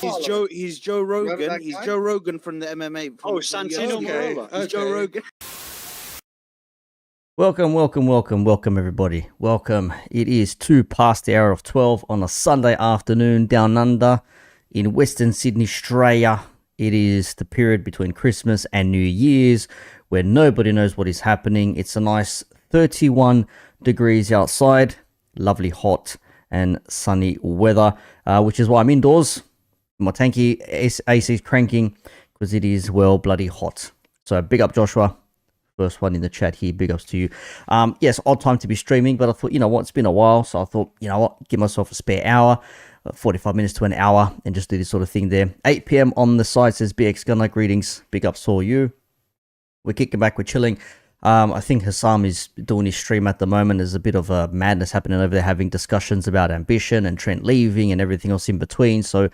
He's Joe Rogan. He's guy? Joe Rogan from the MMA. Santino Marella. He's Joe Rogan. Welcome everybody. Welcome. It is 2 past the hour of 12 on a Sunday afternoon down under in Western Sydney, Australia. It is the period between Christmas and New Year's where nobody knows what is happening. It's a nice 31 degrees outside, lovely hot and sunny weather, which is why I'm indoors. My tanky AC is cranking because it is well bloody hot. So big up Joshua. First one in the chat here, big ups to you. Yes, odd time to be streaming, but I thought, you know what, it's been a while, so I thought, you know what, give myself a spare hour, 45 minutes to an hour, and just do this sort of thing there. 8 p.m. on the side says BX Gunner, greetings, big ups to all you. We're kicking back, we're chilling. I think Husam is doing his stream at the moment. There's a bit of a madness happening over there, having discussions about ambition and Trent leaving and everything else in between. So,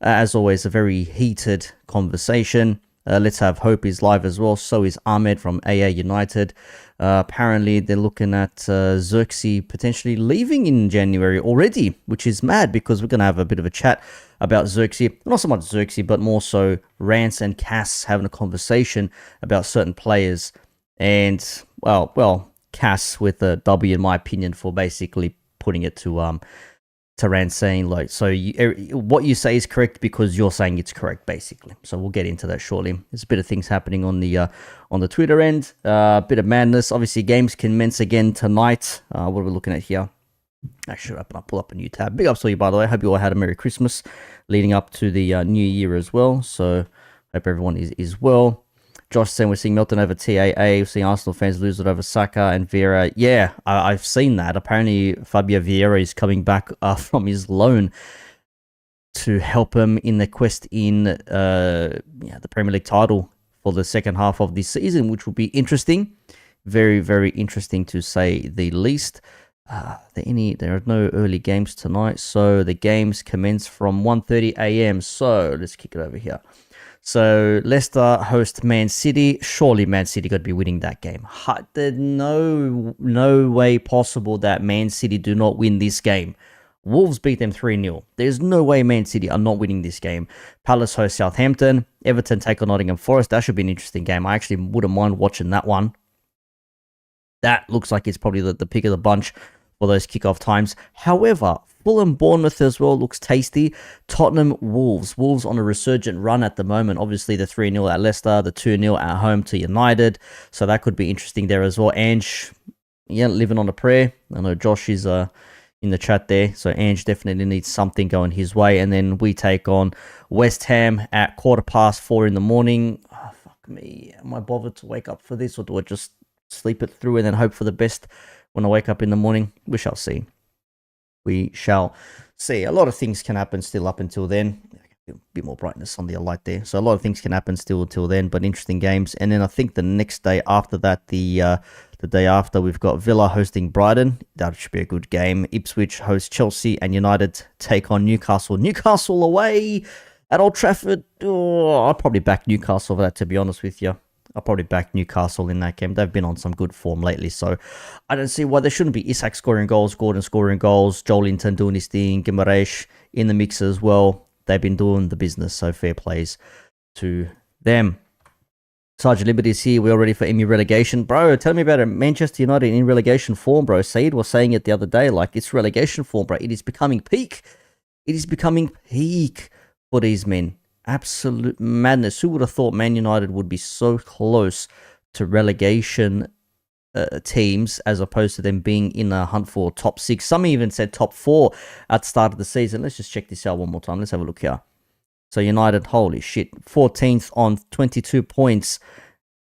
as always, a very heated conversation. Let's Have Hope is live as well. So is Ahmed from AA United. Apparently, they're looking at Zirkzee potentially leaving in January already, which is mad because we're going to have a bit of a chat about Zirkzee. Not so much Zirkzee, but more so Rants and Cass having a conversation about certain players. And, well, Cass with a W, in my opinion, for basically putting it to Rand saying, like, so what you say is correct because you're saying it's correct, basically. So we'll get into that shortly. There's a bit of things happening on the Twitter end, a bit of madness. Obviously, games commence again tonight. What are we looking at here? Actually, I'll pull up a new tab. Big ups to you, by the way. Hope you all had a Merry Christmas leading up to the New Year as well. So hope everyone is well. Josh saying we're seeing Milton over TAA. We're seeing Arsenal fans lose it over Saka and Vieira. Yeah, I've seen that. Apparently, Fabio Vieira is coming back from his loan to help him in the quest in the Premier League title for the second half of this season, which will be interesting. Very, very interesting to say the least. There are no early games tonight, so the games commence from 1:30 a.m. So let's kick it over here. So Leicester host Man City. Surely Man City got to be winning that game. There's no way possible that Man City do not win this game. Wolves beat them 3-0. There's no way Man City are not winning this game. Palace host Southampton. Everton take on Nottingham Forest. That should be an interesting game. I actually wouldn't mind watching that one. That looks like it's probably the pick of the bunch for those kickoff times. However, Fulham Bournemouth as well looks tasty. Tottenham Wolves. Wolves on a resurgent run at the moment. Obviously the 3-0 at Leicester, the 2-0 at home to United. So that could be interesting there as well. Ange, living on a prayer. I know Josh is in the chat there. So Ange definitely needs something going his way. And then we take on West Ham at 4:15 in the morning. Oh, fuck me. Am I bothered to wake up for this, or do I just sleep it through and then hope for the best when I wake up in the morning? We shall see. We shall see. A lot of things can happen still up until then. A bit more brightness on the light there. So a lot of things can happen still until then, but interesting games. And then I think the next day after that, the day after, we've got Villa hosting Brighton. That should be a good game. Ipswich host Chelsea, and United take on Newcastle. Newcastle away at Old Trafford. Oh, I'll probably back Newcastle for that, to be honest with you. I'll probably back Newcastle in that game. They've been on some good form lately, so I don't see why there shouldn't be Isak scoring goals, Gordon scoring goals, Joelinton doing his thing, Guimaraes in the mix as well. They've been doing the business, so fair plays to them. Sergeant Liberty's here. We're all ready for MU relegation. Bro, tell me about it. Manchester United in relegation form, bro. Saeed was saying it the other day, like, it's relegation form, bro. It is becoming peak. It is becoming peak for these men. Absolute madness. Who would have thought Man United would be so close to relegation teams as opposed to them being in a hunt for top 6? Some even said top 4 at the start of the season. Let's just check this out one more time. Let's have a look here. So United, holy shit, 14th on 22 points.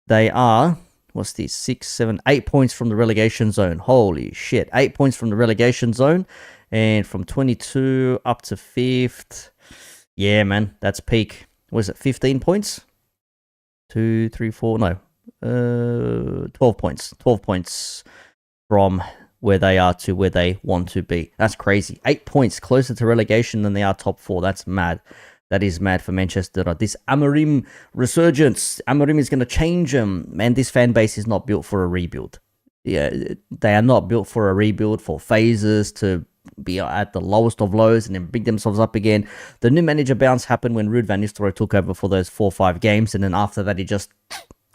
They are, what's this, 6, 7, 8 points from the relegation zone. Holy shit, 8 points from the relegation zone. And from 22 up to 5th. Yeah, man, that's peak. Was it 15 points? 2, 3, 4, no. 12 points. 12 points from where they are to where they want to be. That's crazy. 8 points closer to relegation than they are top 4. That's mad. That is mad for Manchester. This Amorim resurgence. Amorim is going to change them. Man, this fan base is not built for a rebuild. Yeah, they are not built for a rebuild, for phases to be at the lowest of lows and then bring themselves up again. The new manager bounce happened when Ruud van Nistelrooy took over for those 4 or 5 games, and then after that, it just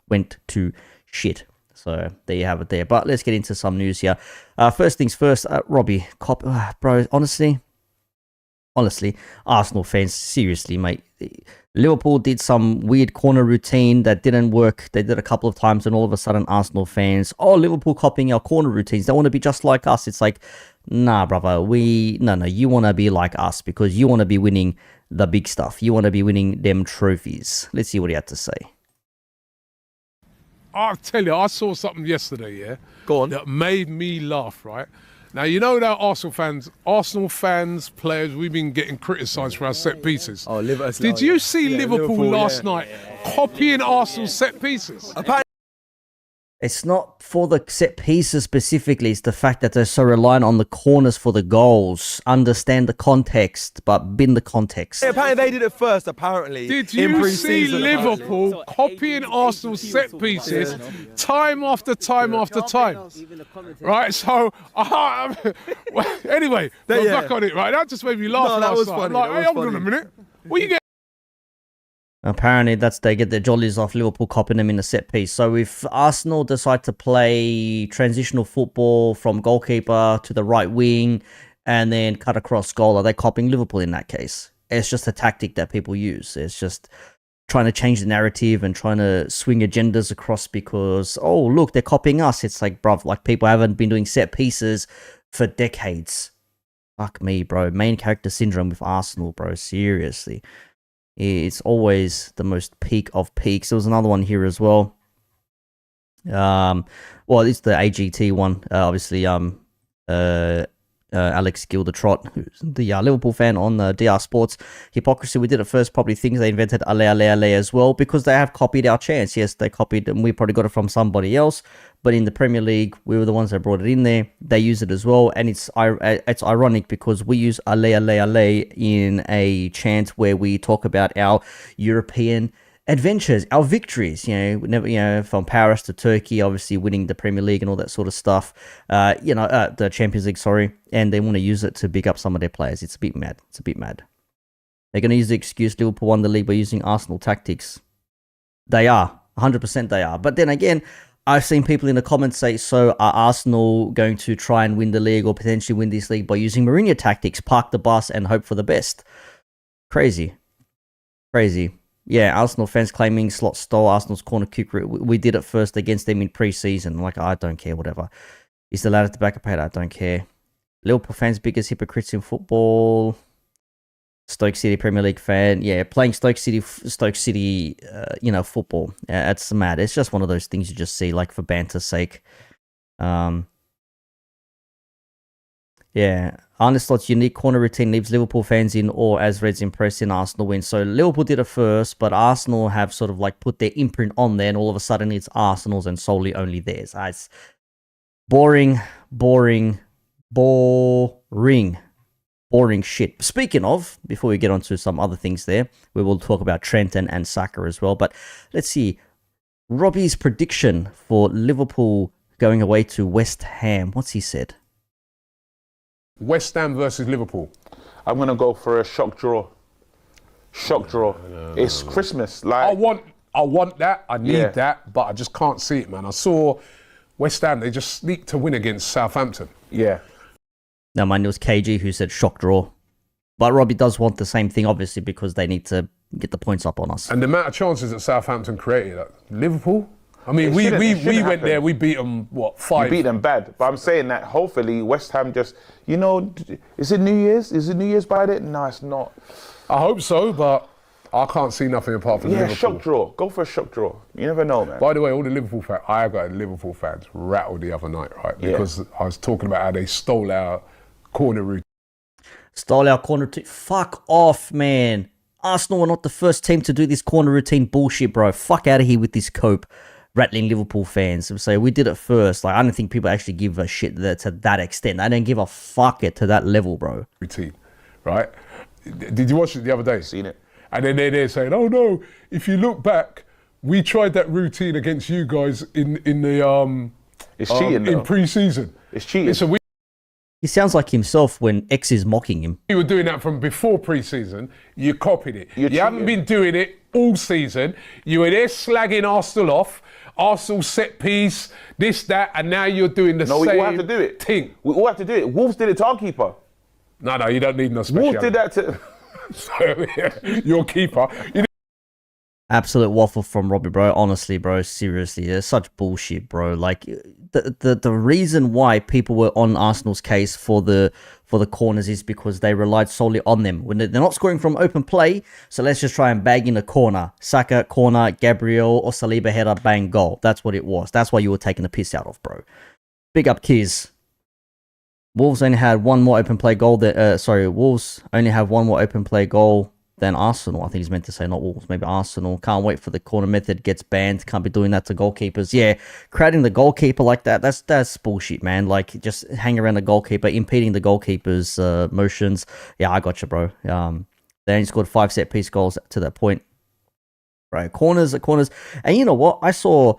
went to shit. So there you have it there. But let's get into some news here. First things first, Robbie, bro, honestly, Arsenal fans, seriously, mate. Liverpool did some weird corner routine that didn't work. They did a couple of times, and all of a sudden, Arsenal fans, Liverpool copying our corner routines. They want to be just like us. It's like, nah, brother. No, you want to be like us because you want to be winning the big stuff. You want to be winning them trophies. Let's see what he had to say. I'll tell you, I saw something yesterday, yeah? Go on. That made me laugh, right? Now, you know that Arsenal fans, players, we've been getting criticised for our set pieces. Did you see Liverpool last night copying Arsenal's set pieces? It's not for the set pieces specifically. It's the fact that they're so reliant on the corners for the goals. Understand the context, but bin the context. Yeah, apparently they did it first, apparently. Did you see Liverpool copying Arsenal's set pieces time after time after time? Right, so, anyway, we're back on it, right? That just made me laugh last night. Was funny. I'm like, hey, hold on a minute. What you get? Apparently, they get their jollies off Liverpool copying them in a set piece. So if Arsenal decide to play transitional football from goalkeeper to the right wing and then cut across goal, are they copying Liverpool in that case? It's just a tactic that people use. It's just trying to change the narrative and trying to swing agendas across because, look, they're copying us. It's like, bruv, like people haven't been doing set pieces for decades. Fuck me, bro. Main character syndrome with Arsenal, bro. Seriously. It's always the most peak of peaks. There was another one here as well. It's the AGT one. Obviously, Alex Gildertrot, who's the Liverpool fan on DR Sports. Hypocrisy, we did it first. Probably things they invented Ale as well because they have copied our chants. Yes, they copied and we probably got it from somebody else. But in the Premier League, we were the ones that brought it in there. They use it as well. And it's ironic because we use Ale in a chant where we talk about our European adventures, our victories, from Paris to Turkey, obviously winning the Premier League and all that sort of stuff, the Champions League, sorry, and they want to use it to big up some of their players. It's a bit mad. They're going to use the excuse Liverpool won the league by using Arsenal tactics. They are, 100% they are. But then again, I've seen people in the comments say, so are Arsenal going to try and win the league or potentially win this league by using Mourinho tactics, park the bus and hope for the best? Crazy. Yeah, Arsenal fans claiming Slot stole Arsenal's corner kick. We did it first against them in pre-season. Like, I don't care, whatever. Is the ladder to back up? I don't care. Liverpool fans, biggest hypocrites in football. Stoke City Premier League fan. Yeah, playing Stoke City, football. Yeah, it's mad. It's just one of those things you just see, like, for banter's sake. Yeah, Arne Slot's unique corner routine leaves Liverpool fans in awe as Reds impress in Arsenal win. So Liverpool did it first, but Arsenal have sort of like put their imprint on there, and all of a sudden it's Arsenal's and solely only theirs. It's boring shit. Speaking of, before we get on to some other things there, we will talk about Trent and Saka as well. But let's see, Robbie's prediction for Liverpool going away to West Ham. What's he said? West Ham versus Liverpool. I'm going to go for a shock draw. It's Christmas. Like I want that. I need that, but I just can't see it, man. I saw West Ham, they just sneaked to win against Southampton. Yeah. No, mine, it was KG who said shock draw. But Robbie does want the same thing, obviously, because they need to get the points up on us. And the amount of chances that Southampton created, Liverpool? I mean, we went there, we beat them, 5? We beat them bad. But I'm saying that hopefully West Ham just, is it New Year's? Is it New Year's by then? No, it's not. I hope so, but I can't see nothing apart from Liverpool. Yeah, shock draw. Go for a shock draw. You never know, man. By the way, all the Liverpool fans, I got Liverpool fans rattled the other night, right? Because I was talking about how they stole our corner routine. Fuck off, man. Arsenal were not the first team to do this corner routine bullshit, bro. Fuck out of here with this cope. Rattling Liverpool fans. So we did it first. Like, I don't think people actually give a shit to that extent. I don't give a fuck it to that level, bro. Routine, right? Did you watch it the other day? Seen it. And then they're saying, oh no, if you look back, we tried that routine against you guys in the it's cheating, in pre-season. It's cheating. He sounds like himself when X is mocking him. You were doing that from before pre-season. You copied it. You haven't been doing it all season. You were there slagging Arsenal off, Arsenal set piece, this, that, and now you're doing the same we all have to do it. thing. We all have to do it. Wolves did it to our keeper. No, you don't need no special. Wolves did that to... So, your keeper. Absolute waffle from Robbie, bro. Honestly, bro, seriously, it's such bullshit, bro. Like the reason why people were on Arsenal's case for the corners is because they relied solely on them when they're not scoring from open play. So let's just try and bag in a corner, Saka corner, Gabriel or Saliba header, bang, goal. That's what it was. That's why you were taking the piss out of, bro. Big up, Kiz. Wolves only had one more open play goal. Wolves only have one more open play goal than Arsenal. I think he's meant to say not Wolves, maybe Arsenal. Can't wait for the corner method gets banned. Can't be doing that to goalkeepers. Yeah, creating the goalkeeper like that, that's bullshit, man. Like, just hang around the goalkeeper, impeding the goalkeeper's motions. Yeah, I got you, bro. They only scored 5 set-piece goals to that point. Right, corners. And you know what? I saw...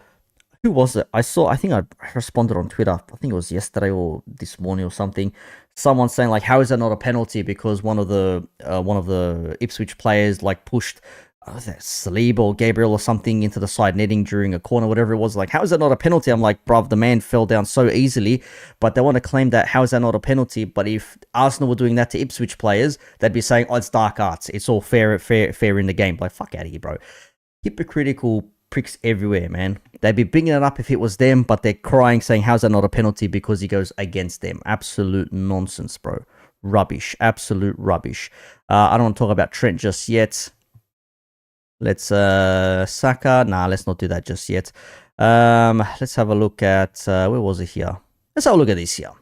Who was it? I think I responded on Twitter. I think it was yesterday or this morning or something. Someone saying like, how is that not a penalty? Because one of the Ipswich players like pushed Saliba or Gabriel or something into the side netting during a corner, whatever it was. Like, how is that not a penalty? I'm like, bruv, the man fell down so easily. But they want to claim that how is that not a penalty? But if Arsenal were doing that to Ipswich players, they'd be saying, oh, it's dark arts. It's all fair in the game. Like, fuck out of here, bro. Hypocritical pricks everywhere, man. They'd be bigging it up if it was them, but they're crying saying, how's that not a penalty because he goes against them. Absolute nonsense, bro. Rubbish. Absolute rubbish. I don't want to talk about Trent just yet. Let's Saka. Nah, let's not do that just yet. Let's have a look at where was it here? Let's have a look at this here.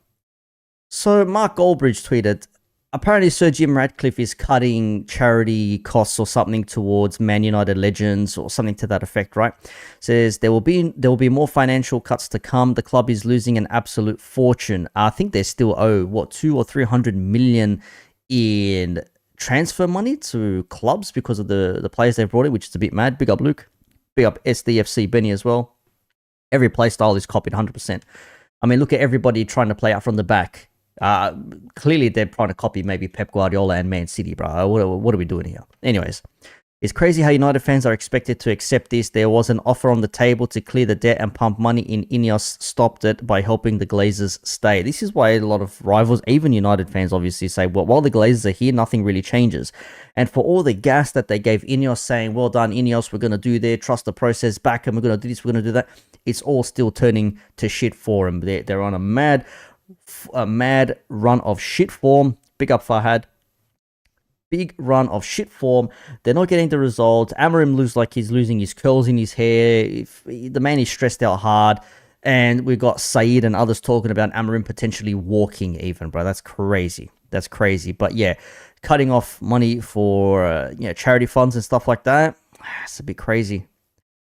So Mark Goldbridge tweeted, apparently Sir Jim Ratcliffe is cutting charity costs or something towards Man United Legends or something to that effect, right? Says there will be more financial cuts to come. The club is losing an absolute fortune. I think they still owe what 200 or 300 million in transfer money to clubs because of the players they've brought in, which is a bit mad. Big up Luke. Big up SDFC Benny as well. Every play style is copied 100%. I mean, look at everybody trying to play out from the back. Clearly they're trying to copy maybe Pep Guardiola and Man City, bro. What are we doing here? Anyways, it's crazy how United fans are expected to accept this. There was an offer on the table to clear the debt and pump money in. Ineos stopped it by helping the Glazers stay. This is why a lot of rivals, even United fans, obviously say, well, while the Glazers are here, nothing really changes. And for all the gas that they gave Ineos, saying, well done, Ineos, we're going to do there, trust the process back, and we're going to do this, we're going to do that, it's all still turning to shit for them. They're on a mad run of shit form. Big up Farhad. Big run of shit form. They're not getting the results. Amarim looks like he's losing his curls in his hair. The man is stressed out hard. And we've got Saeed and others talking about Amarim potentially walking even, bro. That's crazy. That's crazy. But yeah, cutting off money for charity funds and stuff like that, it's a bit crazy.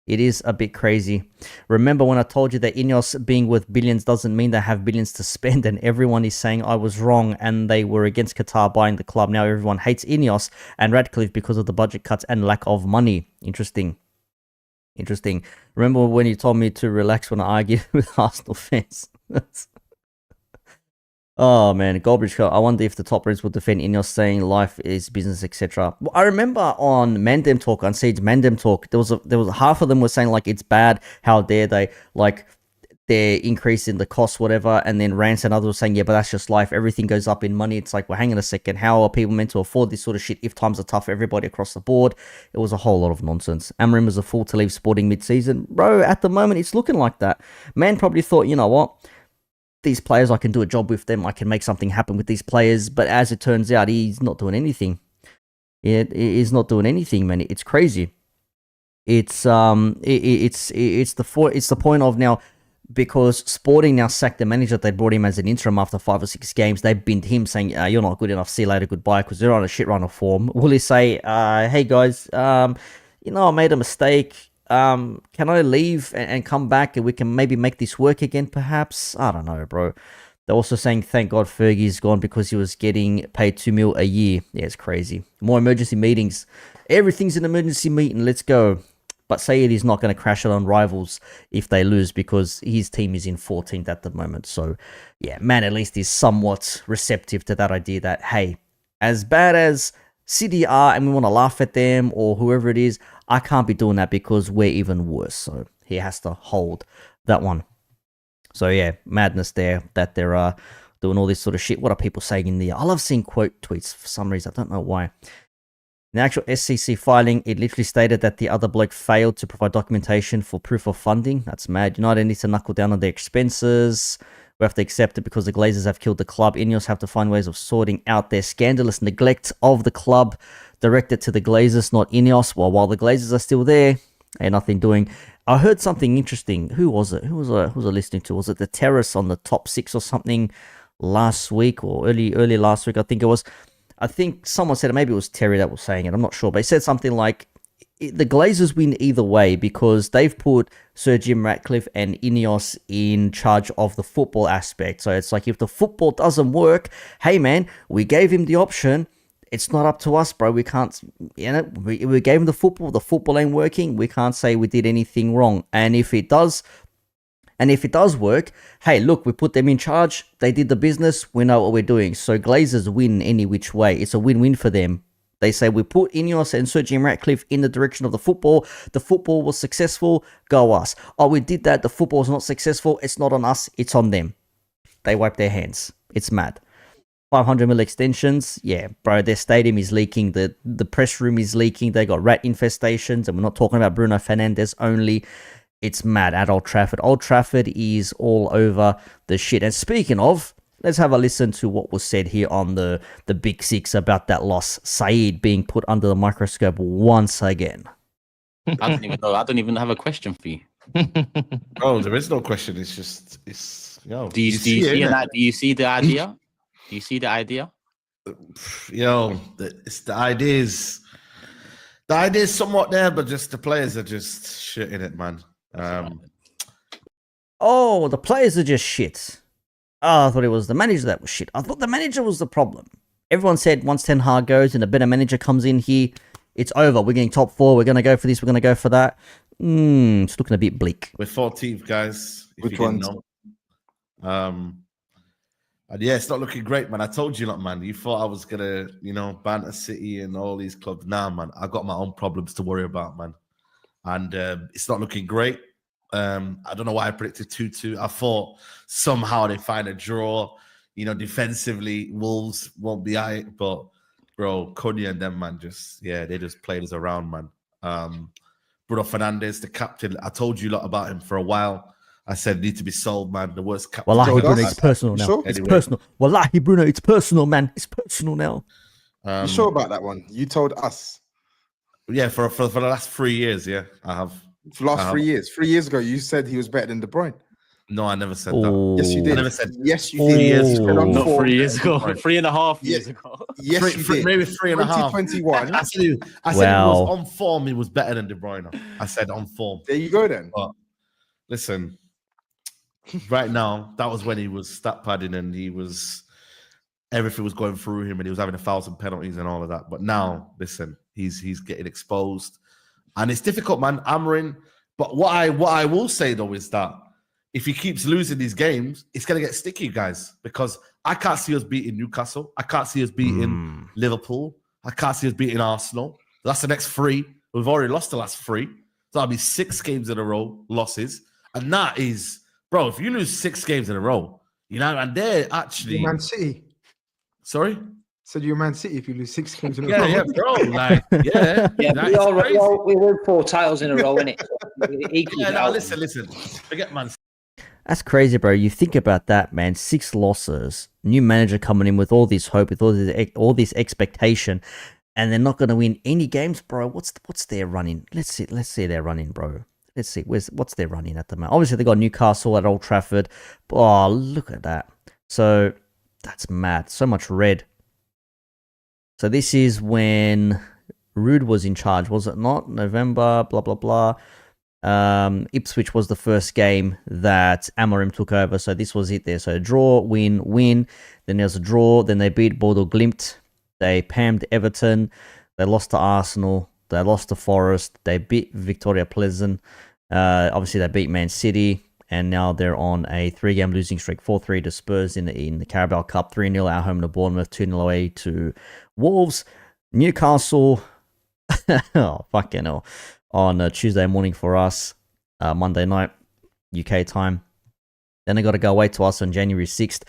It is a bit crazy. Remember when I told you that Ineos being worth billions doesn't mean they have billions to spend, and everyone is saying I was wrong and they were against Qatar buying the club. Now everyone hates Ineos and Radcliffe because of the budget cuts and lack of money. Interesting. Remember when you told me to relax when I argued with Arsenal fans? Oh man, Goldbridge. I wonder if the top Reds will defend Ineos saying life is business, etc. I remember on Mandem Talk, on Saeed's Mandem Talk, there was half of them were saying like it's bad, how dare they, like they're increasing the cost, whatever, and then Rants and others were saying, yeah, but that's just life, everything goes up in money. It's like, well, hang on a second, how are people meant to afford this sort of shit if times are tough for everybody across the board? It was a whole lot of nonsense. Amarim was a fool to leave Sporting mid-season. Bro, at the moment, it's looking like that. Man probably thought, you know what? These players, I can do a job with them. I can make something happen with these players. But as it turns out, he's not doing anything. He's not doing anything, man. It's crazy. It's the point of now, because Sporting now sacked the manager. They brought him as an interim after 5 or 6 games. They binned him, saying, "You're not good enough. See you later. Goodbye." Because they're on a shit run of form. Will he say, "Hey guys, I made a mistake. Can I leave and come back and we can maybe make this work again, perhaps?" I don't know, bro. They're also saying, thank God Fergie's gone because he was getting paid 2 mil a year. Yeah, it's crazy. More emergency meetings. Everything's an emergency meeting. Let's go. But Saeed is not going to crash it on rivals if they lose because his team is in 14th at the moment. So, yeah, man, at least he's somewhat receptive to that idea that, hey, as bad as City are and we want to laugh at them or whoever it is, I can't be doing that because we're even worse. So he has to hold that one. So, yeah, madness there that they're doing all this sort of shit. What are people saying in there? I love seeing quote tweets for some reason. I don't know why. In the actual SCC filing, it literally stated that the other bloke failed to provide documentation for proof of funding. That's mad. United needs to knuckle down on their expenses. We have to accept it because the Glazers have killed the club. Ineos have to find ways of sorting out their scandalous neglect of the club. Directed to the Glazers, not Ineos. Well, while the Glazers are still there, ain't nothing doing. I heard something interesting. Who was it? Who was I listening to? Was it the Terrace on the top 6 or something last week or early last week? I think it was. I think someone said it, maybe it was Terry that was saying it, I'm not sure, but he said something like, the Glazers win either way because they've put Sir Jim Ratcliffe and Ineos in charge of the football aspect. So it's like, if the football doesn't work, hey man, we gave him the option, it's not up to us, bro, we can't, we gave him the football ain't working, we can't say we did anything wrong. And if it does work, hey, look, we put them in charge. They did the business. We know what we're doing. So Glazers win any which way. It's a win-win for them. They say we put Ineos and Sir Jim Ratcliffe in the direction of the football. The football was successful. Go us. Oh, we did that. The football was not successful. It's not on us. It's on them. They wipe their hands. It's mad. 500 mil extensions. Yeah, bro, their stadium is leaking. The press room is leaking. They got rat infestations. And we're not talking about Bruno Fernandes only. It's mad at Old Trafford. Old Trafford is all over the shit. And speaking of, let's have a listen to what was said here on the Big Six about that loss. Saeed being put under the microscope once again. I don't even know. I don't even have a question for you. Oh, there is no question. It's just, Do you see the idea? Do you see the idea? The ideas. The idea's somewhat there, but just the players are just shit in it, man. Oh, the players are just shit. Oh, I thought it was the manager that was shit. I thought the manager was the problem. Everyone said once Ten Hag goes and a better manager comes in here, it's over. We're getting top 4. We're going to go for this. We're going to go for that. It's looking a bit bleak. We're 14th, guys. Which one? And yeah, it's not looking great, man. I told you, man. You thought I was gonna, banter City and all these clubs. Nah, man. I got my own problems to worry about, man. And it's not looking great. I don't know why I predicted 2-2. I thought somehow they find a draw. Defensively, Wolves won't be aight, but bro, Cunha and them, man, they just played us around, man. Bruno Fernandes, the captain. I told you a lot about him for a while. I said need to be sold, man. The worst captain. Wallahi, Bruno, it's personal now. Sure? It's personal. Wallahi, Bruno, it's personal, man. It's personal now. You sure about that one? You told us. Yeah, for the last 3 years, yeah, I have. For the last 3 years. 3 years ago, you said he was better than De Bruyne. No, I never said that. Yes, you did. I never said. Yes, you did. 3 years ago. Not 3 years ago. 3.5 years ago. Yes, you did. Maybe 3.5. 2021. I said he was on form. He was better than De Bruyne. I said on form. There you go then. But listen, right now, that was when he was stat padding and everything was going through him and he was having 1,000 penalties and all of that. But now, listen, he's getting exposed. And it's difficult, man. Amorim. But what I will say, though, is that if he keeps losing these games, it's going to get sticky, guys, because I can't see us beating Newcastle. I can't see us beating Liverpool. I can't see us beating Arsenal. That's the next 3. We've already lost the last 3. So that'll be 6 games in a row, losses. And that is, bro, if you lose 6 games in a row, and they're actually... Man City. Sorry? Said you're Man City if you lose 6 games in a row. Yeah, bro. Yeah, we won 4 titles in a row, innit? Listen. Forget Man City. That's crazy, bro. You think about that, man. 6 losses. New manager coming in with all this hope, with all this expectation, and they're not going to win any games, bro. What's their running? Let's see their running, bro. Let's see what's their running at the moment. Obviously, they got Newcastle at Old Trafford. Oh, look at that. So that's mad. So much red. So this is when Ruud was in charge, was it not? November, blah, blah, blah. Ipswich was the first game that Amorim took over. So this was it there. So draw, win. Then there's a draw. Then they beat Bodo Glimt. They pammed Everton. They lost to Arsenal. They lost to Forest. They beat Victoria Pleasant. Obviously, they beat Man City. And now they're on a 3-game losing streak. 4-3 to Spurs in the Carabao Cup. 3-0 at home to Bournemouth. 2-0 away to Wolves. Newcastle. Oh, fucking hell. On Tuesday morning for us. Monday night, UK time. Then they got to go away to us on January 6th.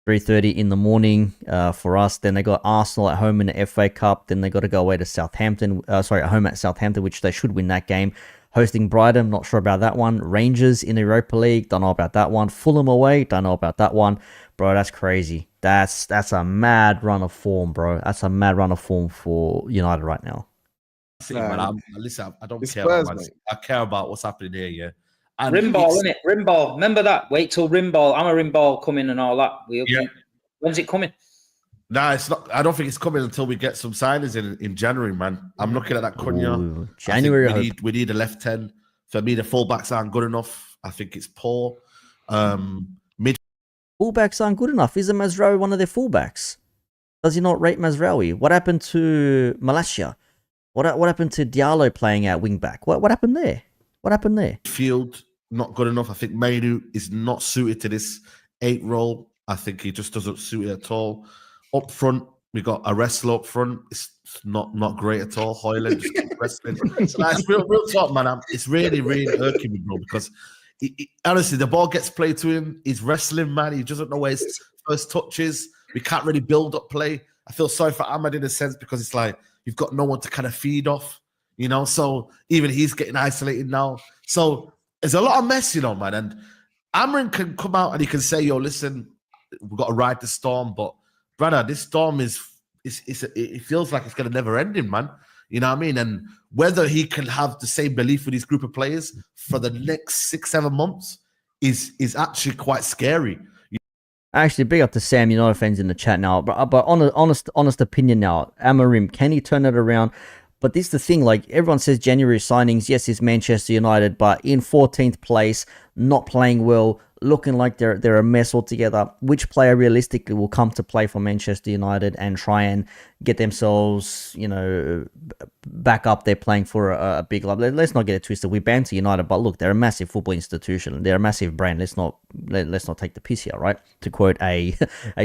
3:30 in the morning for us. Then they got Arsenal at home in the FA Cup. Then they got to go away to Southampton. At home at Southampton, which they should win that game. Hosting Brighton, not sure about that one. Rangers in the Europa League, don't know about that one. Fulham away, don't know about that one. Bro, that's crazy. That's a mad run of form, bro. That's a mad run of form for United right now. See, man, listen, I don't care Spurs, about mate. I care about what's happening here, yeah. And Rimball, innit? Rimball. Remember that? Wait till Rimball. I'm a Rimball coming and all that. When's it coming? Nah, it's not. I don't think it's coming until we get some signings in January, man. I'm looking at that Cunha. Ooh, January. We need a left 10. For me, the fullbacks aren't good enough. I think it's poor. Fullbacks aren't good enough. Isn't Mazraoui one of their fullbacks? Does he not rate Mazraoui? What happened to Malacia? What happened to Diallo playing out wing back? What happened there? What happened there? Field, not good enough. I think Mainu is not suited to this 8 role. I think he just doesn't suit it at all. Up front, we got a wrestler up front. It's not great at all. Hoyland just keep wrestling. So it's real talk, man. It's really irking me, bro, because honestly, the ball gets played to him. He's wrestling, man. He doesn't know where his first touch is. We can't really build up play. I feel sorry for Ahmad in a sense because it's like you've got no one to kind of feed off, So even he's getting isolated now. So there's a lot of mess, man. And Amrin can come out and he can say, "Yo, listen, we've got to ride the storm," but brother, this storm it feels like it's going to never end, man. You know what I mean? And whether he can have the same belief with his group of players for the next 6-7 months is actually quite scary. Actually, big up to Sam, United fans in the chat now. But honest opinion now, Amorim, can he turn it around? But this is the thing, like everyone says January signings, yes, it's Manchester United, but in 14th place, not playing well, looking like they're a mess altogether. Which player realistically will come to play for Manchester United and try and get themselves, back up there playing for a big club? Let's not get it twisted. We banter United, but look, they're a massive football institution. They're a massive brand. Let's not take the piss here, right? To quote a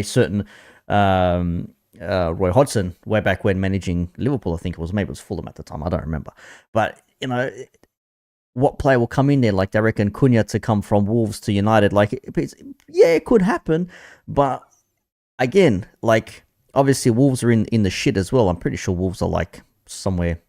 certain Roy Hodgson way back when managing Liverpool, I think maybe it was Fulham at the time. I don't remember, but what player will come in there? Like they reckon Cunha to come from Wolves to United. Like, it could happen. But again, like obviously Wolves are in the shit as well. I'm pretty sure Wolves are like somewhere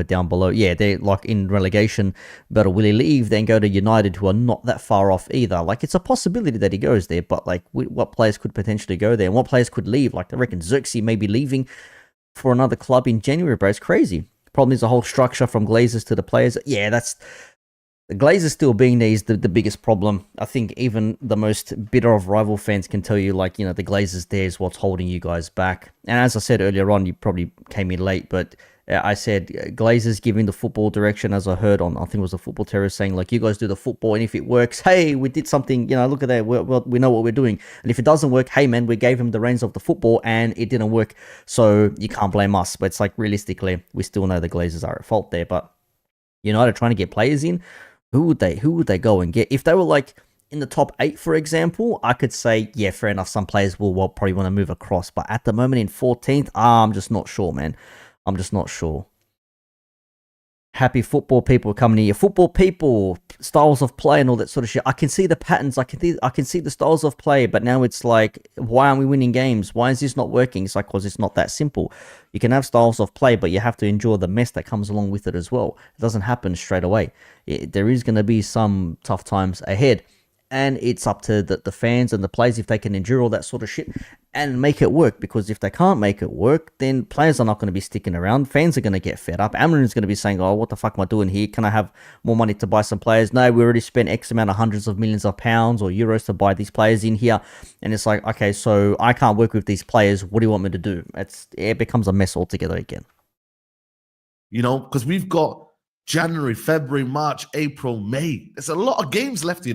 down below. Yeah, they're like in relegation. But will he leave, then go to United, who are not that far off either? Like it's a possibility that he goes there. But like what players could potentially go there? And what players could leave? Like I reckon Zirkzee may be leaving for another club in January, bro. It's crazy. Problem is the whole structure from Glazers to the players. Yeah, that's the Glazers still being there is the biggest problem. I think even the most bitter of rival fans can tell you, like, the Glazers there is what's holding you guys back. And as I said earlier on, you probably came in late, but I said Glazers giving the football direction, as I heard on, I think it was the Football Terrorist, saying, like, you guys do the football, and if it works, hey, we did something, look at that, we know what we're doing. And if it doesn't work, hey, man, we gave him the reins of the football, and it didn't work, so you can't blame us. But it's like, realistically, we still know the Glazers are at fault there. But United trying to get players in, who would they go and get? If they were, like, in the top 8, for example, I could say, yeah, fair enough, some players will probably want to move across. But at the moment, in 14th, I'm just not sure, man. I'm just not sure. Happy football people coming here. Football people, styles of play and all that sort of shit. I can see the patterns. I can see the styles of play. But now it's like, why aren't we winning games? Why is this not working? It's like, because it's not that simple. You can have styles of play, but you have to endure the mess that comes along with it as well. It doesn't happen straight away. There is going to be some tough times ahead. And it's up to the fans and the players if they can endure all that sort of shit and make it work. Because if they can't make it work, then players are not going to be sticking around. Fans are going to get fed up. Amarin's going to be saying, oh, what the fuck am I doing here? Can I have more money to buy some players? No, we already spent X amount of hundreds of millions of pounds or euros to buy these players in here. And it's like, okay, so I can't work with these players. What do you want me to do? It becomes a mess altogether again. Because we've got January, February, March, April, May. There's a lot of games left,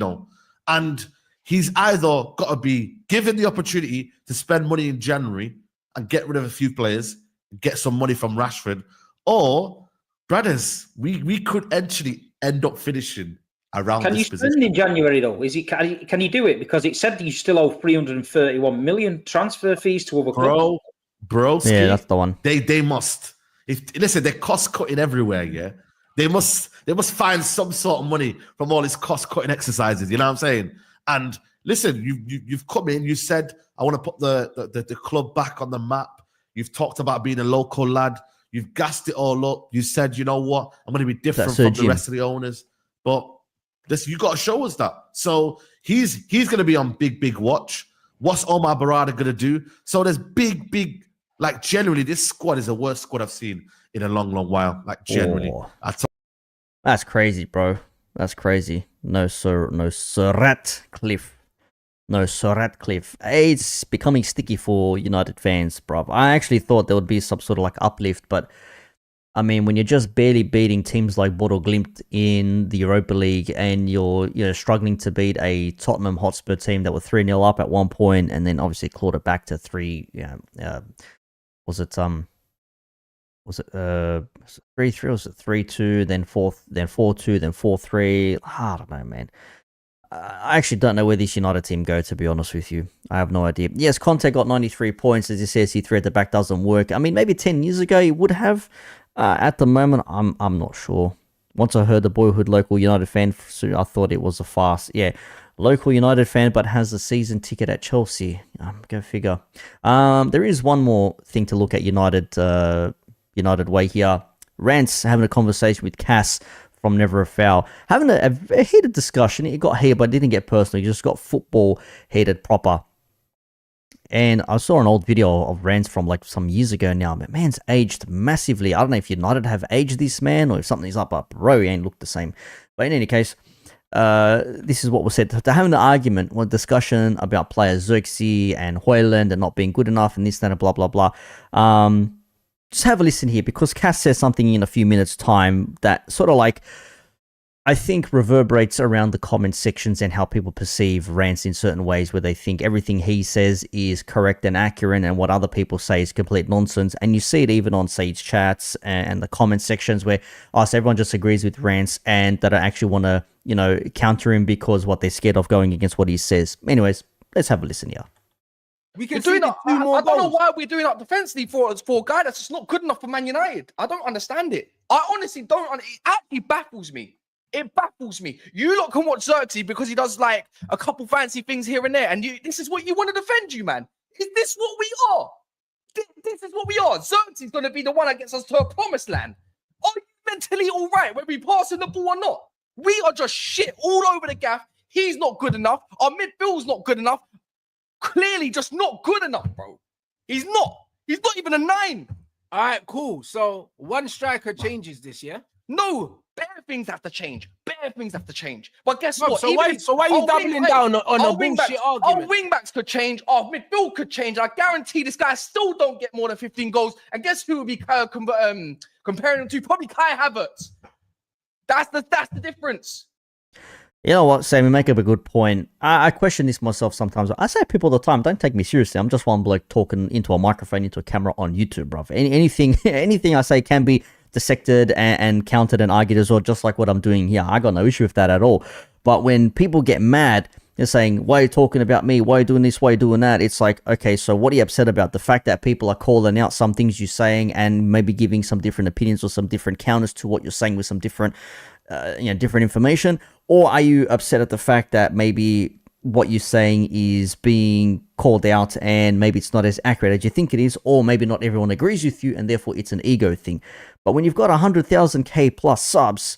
And he's either got to be given the opportunity to spend money in January and get rid of a few players, get some money from Rashford, or brothers, we could actually end up finishing around Can you this position. spend in January though? Is it can you do it? Because it said you still owe 331 million transfer fees to other clubs. Bro, Yeah, that's the one. They must. Listen, they're cost cutting everywhere. Yeah, they must find some sort of money from all these cost cutting exercises. You know what I'm saying? And listen, you've come in. You said I want to put the club back on the map. You've talked about being a local lad. You've gassed it all up. You said, you know what? I'm going to be different from the rest of the owners. But listen, you got to show us that. So he's going to be on big watch. What's Omar Barada going to do? So there's big, like generally, this squad is the worst squad I've seen in a long while. Like generally. That's crazy, bro. That's crazy. No Ratcliffe. No, Sir Ratcliffe. It's becoming sticky for United fans, bro. I actually thought there would be some sort of like uplift, but I mean, when you're just barely beating teams like Bodo Glimt in the Europa League and you're struggling to beat a Tottenham Hotspur team that were 3-0 up at one point and then obviously clawed it back to 3, was it 3-3 or was it 3-2, then 4-2, then 4-3? I don't know, man. I actually don't know where this United team go, to be honest with you. I have no idea. Yes, Conte got 93 points. As he says, he 3 at the back doesn't work. I mean, maybe 10 years ago he would have. At the moment, I'm not sure. Once I heard the boyhood local United fan, I thought it was a farce. Yeah, local United fan, but has a season ticket at Chelsea. Go figure. There is one more thing to look at United way here. Rants having a conversation with Cass from Never a Foul. Having a heated discussion. It got heated, but it didn't get personal. It just got football heated proper. And I saw an old video of Rants from like some years ago now. But man's aged massively. I don't know if United have aged this man or if something's up. But bro, he ain't looked the same. But in any case, this is what was said. To having an argument or discussion about players Zirkzee and Højlund and not being good enough and this, that, and blah, blah, blah. Just have a listen here because Cass says something in a few minutes' time that sort of like, I think reverberates around the comment sections and how people perceive Rants in certain ways where they think everything he says is correct and accurate and what other people say is complete nonsense. And you see it even on Saeed's chats and the comment sections where so everyone just agrees with Rants and they don't actually want to, counter him because what they're scared of going against what he says. Anyways, let's have a listen here. We can do that. I don't know why we're doing that defensively for a guy that's just not good enough for Man United. I don't understand it. I honestly don't. It actually baffles me. It baffles me. You lot can watch Zirkzee because he does like a couple fancy things here and there, and this is what you want to defend, you man. Is this what we are? This is what we are. Zirkzee's going to be the one that gets us to a promised land. Are you mentally all right when we passing the ball or not? We are just shit all over the gaff. He's not good enough. Our midfield's not good enough. Clearly just not good enough, bro. He's not even a 9. All right, cool. So one striker changes this, yeah? No, bare things have to change. But guess what? So why are you doubling down on a bullshit argument? Our wing-backs could change. Our midfield could change. I guarantee this guy still don't get more than 15 goals. And guess who would be comparing him to? Probably Kai Havertz. That's the difference. You know what, Sam, you make up a good point. I question this myself sometimes. I say to people all the time, don't take me seriously. I'm just one bloke talking into a microphone, into a camera on YouTube, bro. Anything I say can be dissected and countered and argued as well, just like what I'm doing here. I got no issue with that at all. But when people get mad, they're saying, why are you talking about me? Why are you doing this? Why are you doing that? It's like, okay, so what are you upset about? The fact that people are calling out some things you're saying and maybe giving some different opinions or some different counters to what you're saying with some different different information? Or are you upset at the fact that maybe what you're saying is being called out and maybe it's not as accurate as you think it is, or maybe not everyone agrees with you and therefore it's an ego thing? But when you've got 100,000k plus subs,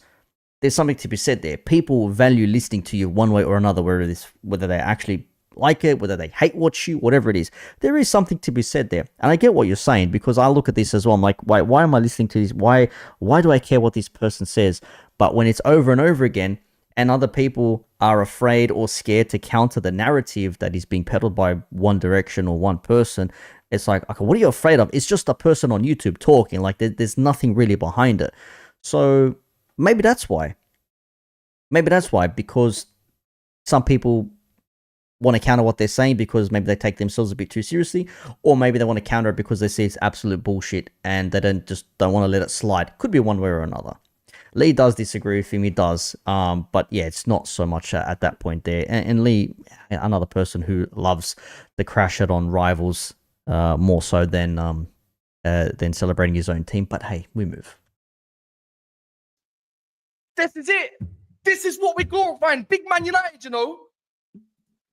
there's something to be said there. People value listening to you one way or another, whether they actually like it, whether they hate watch you, whatever it is. There is something to be said there. And I get what you're saying because I look at this as well. I'm like, why am I listening to this? Why do I care what this person says? But when it's over and over again and other people are afraid or scared to counter the narrative that is being peddled by one direction or one person, it's like, okay, what are you afraid of? It's just a person on YouTube talking. Like there's nothing really behind it. So maybe that's why. Because some people want to counter what they're saying because maybe they take themselves a bit too seriously, or maybe they want to counter it because they see it's absolute bullshit and they don't want to let it slide. Could be one way or another. Lee does disagree with him, he does, but yeah, it's not so much at that point there. And Lee, another person who loves the crash it on rivals more so than celebrating his own team. But hey, we move. This is it. This is what we're glorifying. Big Man United, you know,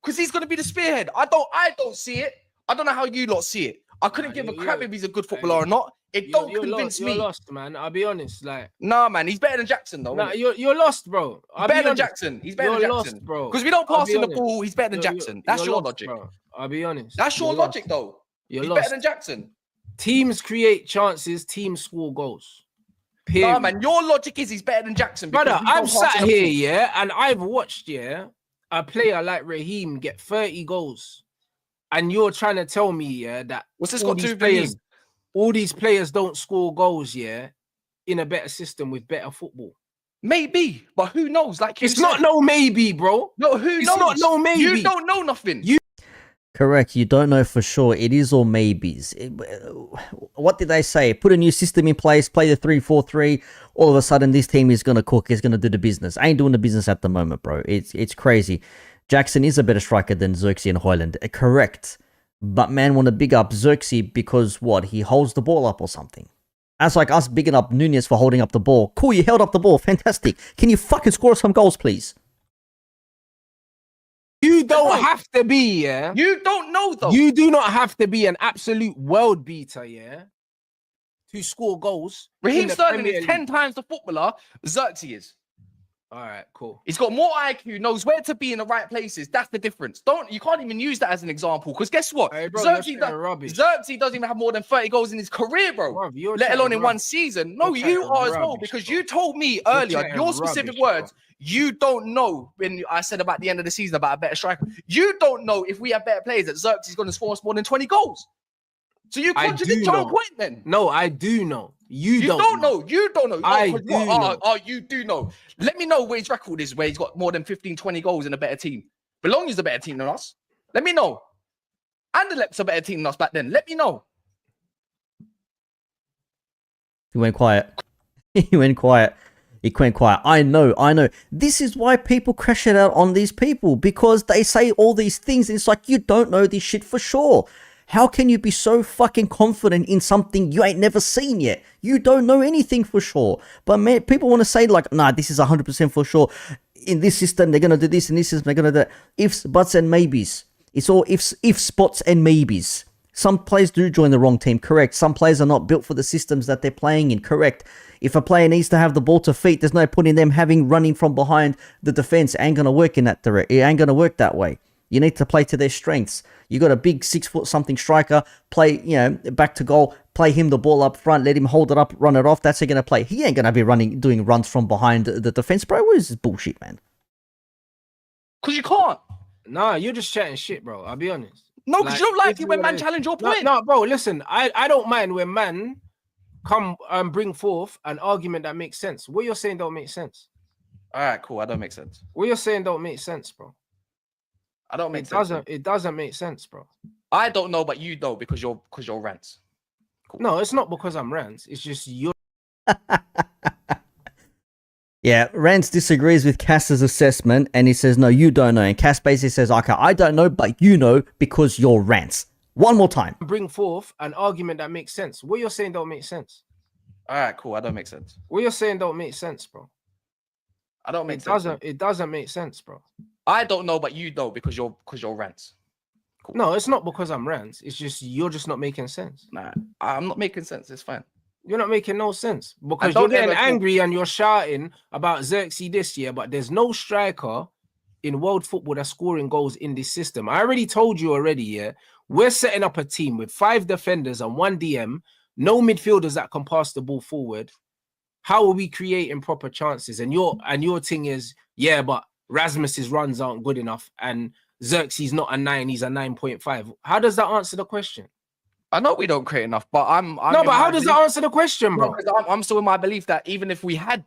because he's going to be the spearhead. I don't see it. I don't know how you lot see it. I couldn't give a crap if he's a good footballer or not. It don't convince me. You're lost, man. I'll be honest. Like, nah, man, he's better than Jackson, though. Nah, you're lost, bro. Better than Jackson. He's better than Jackson, lost, bro. Because we don't pass him the ball. He's better than Jackson. That's your logic. Bro. I'll be honest. That's your logic, though. He's better than Jackson. Teams create chances. Teams score goals. Period. Nah, man, your logic is he's better than Jackson. Brother, I've sat here, yeah, and I've watched, yeah, a player like Raheem get 30 goals. And you're trying to tell me, yeah, that what's this got to do? All these players don't score goals, yeah, in a better system with better football. Maybe, but who knows? Like it's not no maybe, bro. No, who knows? It's not no maybe. You don't know nothing. Correct. You don't know for sure. It is all maybes. What did they say? Put a new system in place, play the 3-4-3. All of a sudden, this team is going to cook. Is going to do the business. Ain't doing the business at the moment, bro. It's crazy. Jackson is a better striker than Zirkzee and Hoyland. Correct. But man, want to big up Zirkzee because what? He holds the ball up or something. That's like us bigging up Nunez for holding up the ball. Cool, you held up the ball. Fantastic. Can you fucking score some goals, please? You don't have to be, yeah? You don't know, though. You do not have to be an absolute world beater, yeah? To score goals. Raheem Sterling is 10 times the footballer Zirkzee is. All right, cool. He's got more IQ, knows where to be in the right places. That's the difference. You can't even use that as an example because guess what? Hey, bro, Zirkzee doesn't even have more than 30 goals in his career, bro. Let alone in one season. No, you are as well because you told me earlier, your specific words, you don't know when I said about the end of the season about a better striker. You don't know if we have better players that Zirkzee's going to score us more than 20 goals. So you contradict your own point then. No, I do know. You don't know. You don't know. I do know. You do know. Let me know where his record is, where he's got more than 15, 20 goals in a better team. Belonging's a better team than us. Let me know. Anderlep's a better team than us back then. Let me know. He went quiet. He went quiet. I know. This is why people crash it out on these people because they say all these things. And it's like, you don't know this shit for sure. How can you be so fucking confident in something you ain't never seen yet? You don't know anything for sure. But man, people want to say like, nah, this is 100% for sure. In this system, they're going to do this. In this system, they're going to do that. Ifs, buts, and maybes. It's all ifs, spots, and maybes. Some players do join the wrong team, correct. Some players are not built for the systems that they're playing in, correct. If a player needs to have the ball to feet, there's no point in them running from behind the defense. It ain't going to work in that direct. It ain't going to work that way. You need to play to their strengths. You got a big 6-foot-something striker, play, back to goal, play him the ball up front, let him hold it up, run it off. That's how you're going to play. He ain't going to be doing runs from behind the defense, bro. What is this bullshit, man? Because you can't. Nah, you're just chatting shit, bro. I'll be honest. No, because you don't like it when man challenge your point. No, bro, listen. I don't mind when man come and bring forth an argument that makes sense. What you're saying don't make sense. All right, cool. I don't make sense. What you're saying don't make sense, bro. I don't make sense. It doesn't make sense, bro. I don't know, but you know because you're Rants. Cool. No, it's not because I'm Rants. It's just you're. Yeah, Rants disagrees with Cass's assessment and he says, no, you don't know. And Cass basically says, okay, I don't know, but you know because you're Rants. One more time. Bring forth an argument that makes sense. What you're saying don't make sense. All right, cool. I don't make sense. What you're saying don't make sense, bro. I don't make sense. It doesn't make sense, bro. I don't know, but you know because you're Rants. Cool. No, it's not because I'm Rants. It's just you're just not making sense. Nah, I'm not making sense. It's fine. You're not making no sense because you're getting angry and you're shouting about Zirkzee this year, but there's no striker in world football that's scoring goals in this system. I already told you already, yeah. We're setting up a team with 5 defenders and 1 DM, no midfielders that can pass the ball forward. How are we creating proper chances? And your thing is, yeah, but Rasmus's runs aren't good enough and Zirkzee's not a 9, he's a 9.5. How does that answer the question? I know we don't create enough, but I'm no, but how does that answer the question, bro? Because I'm still in my belief that even if we had,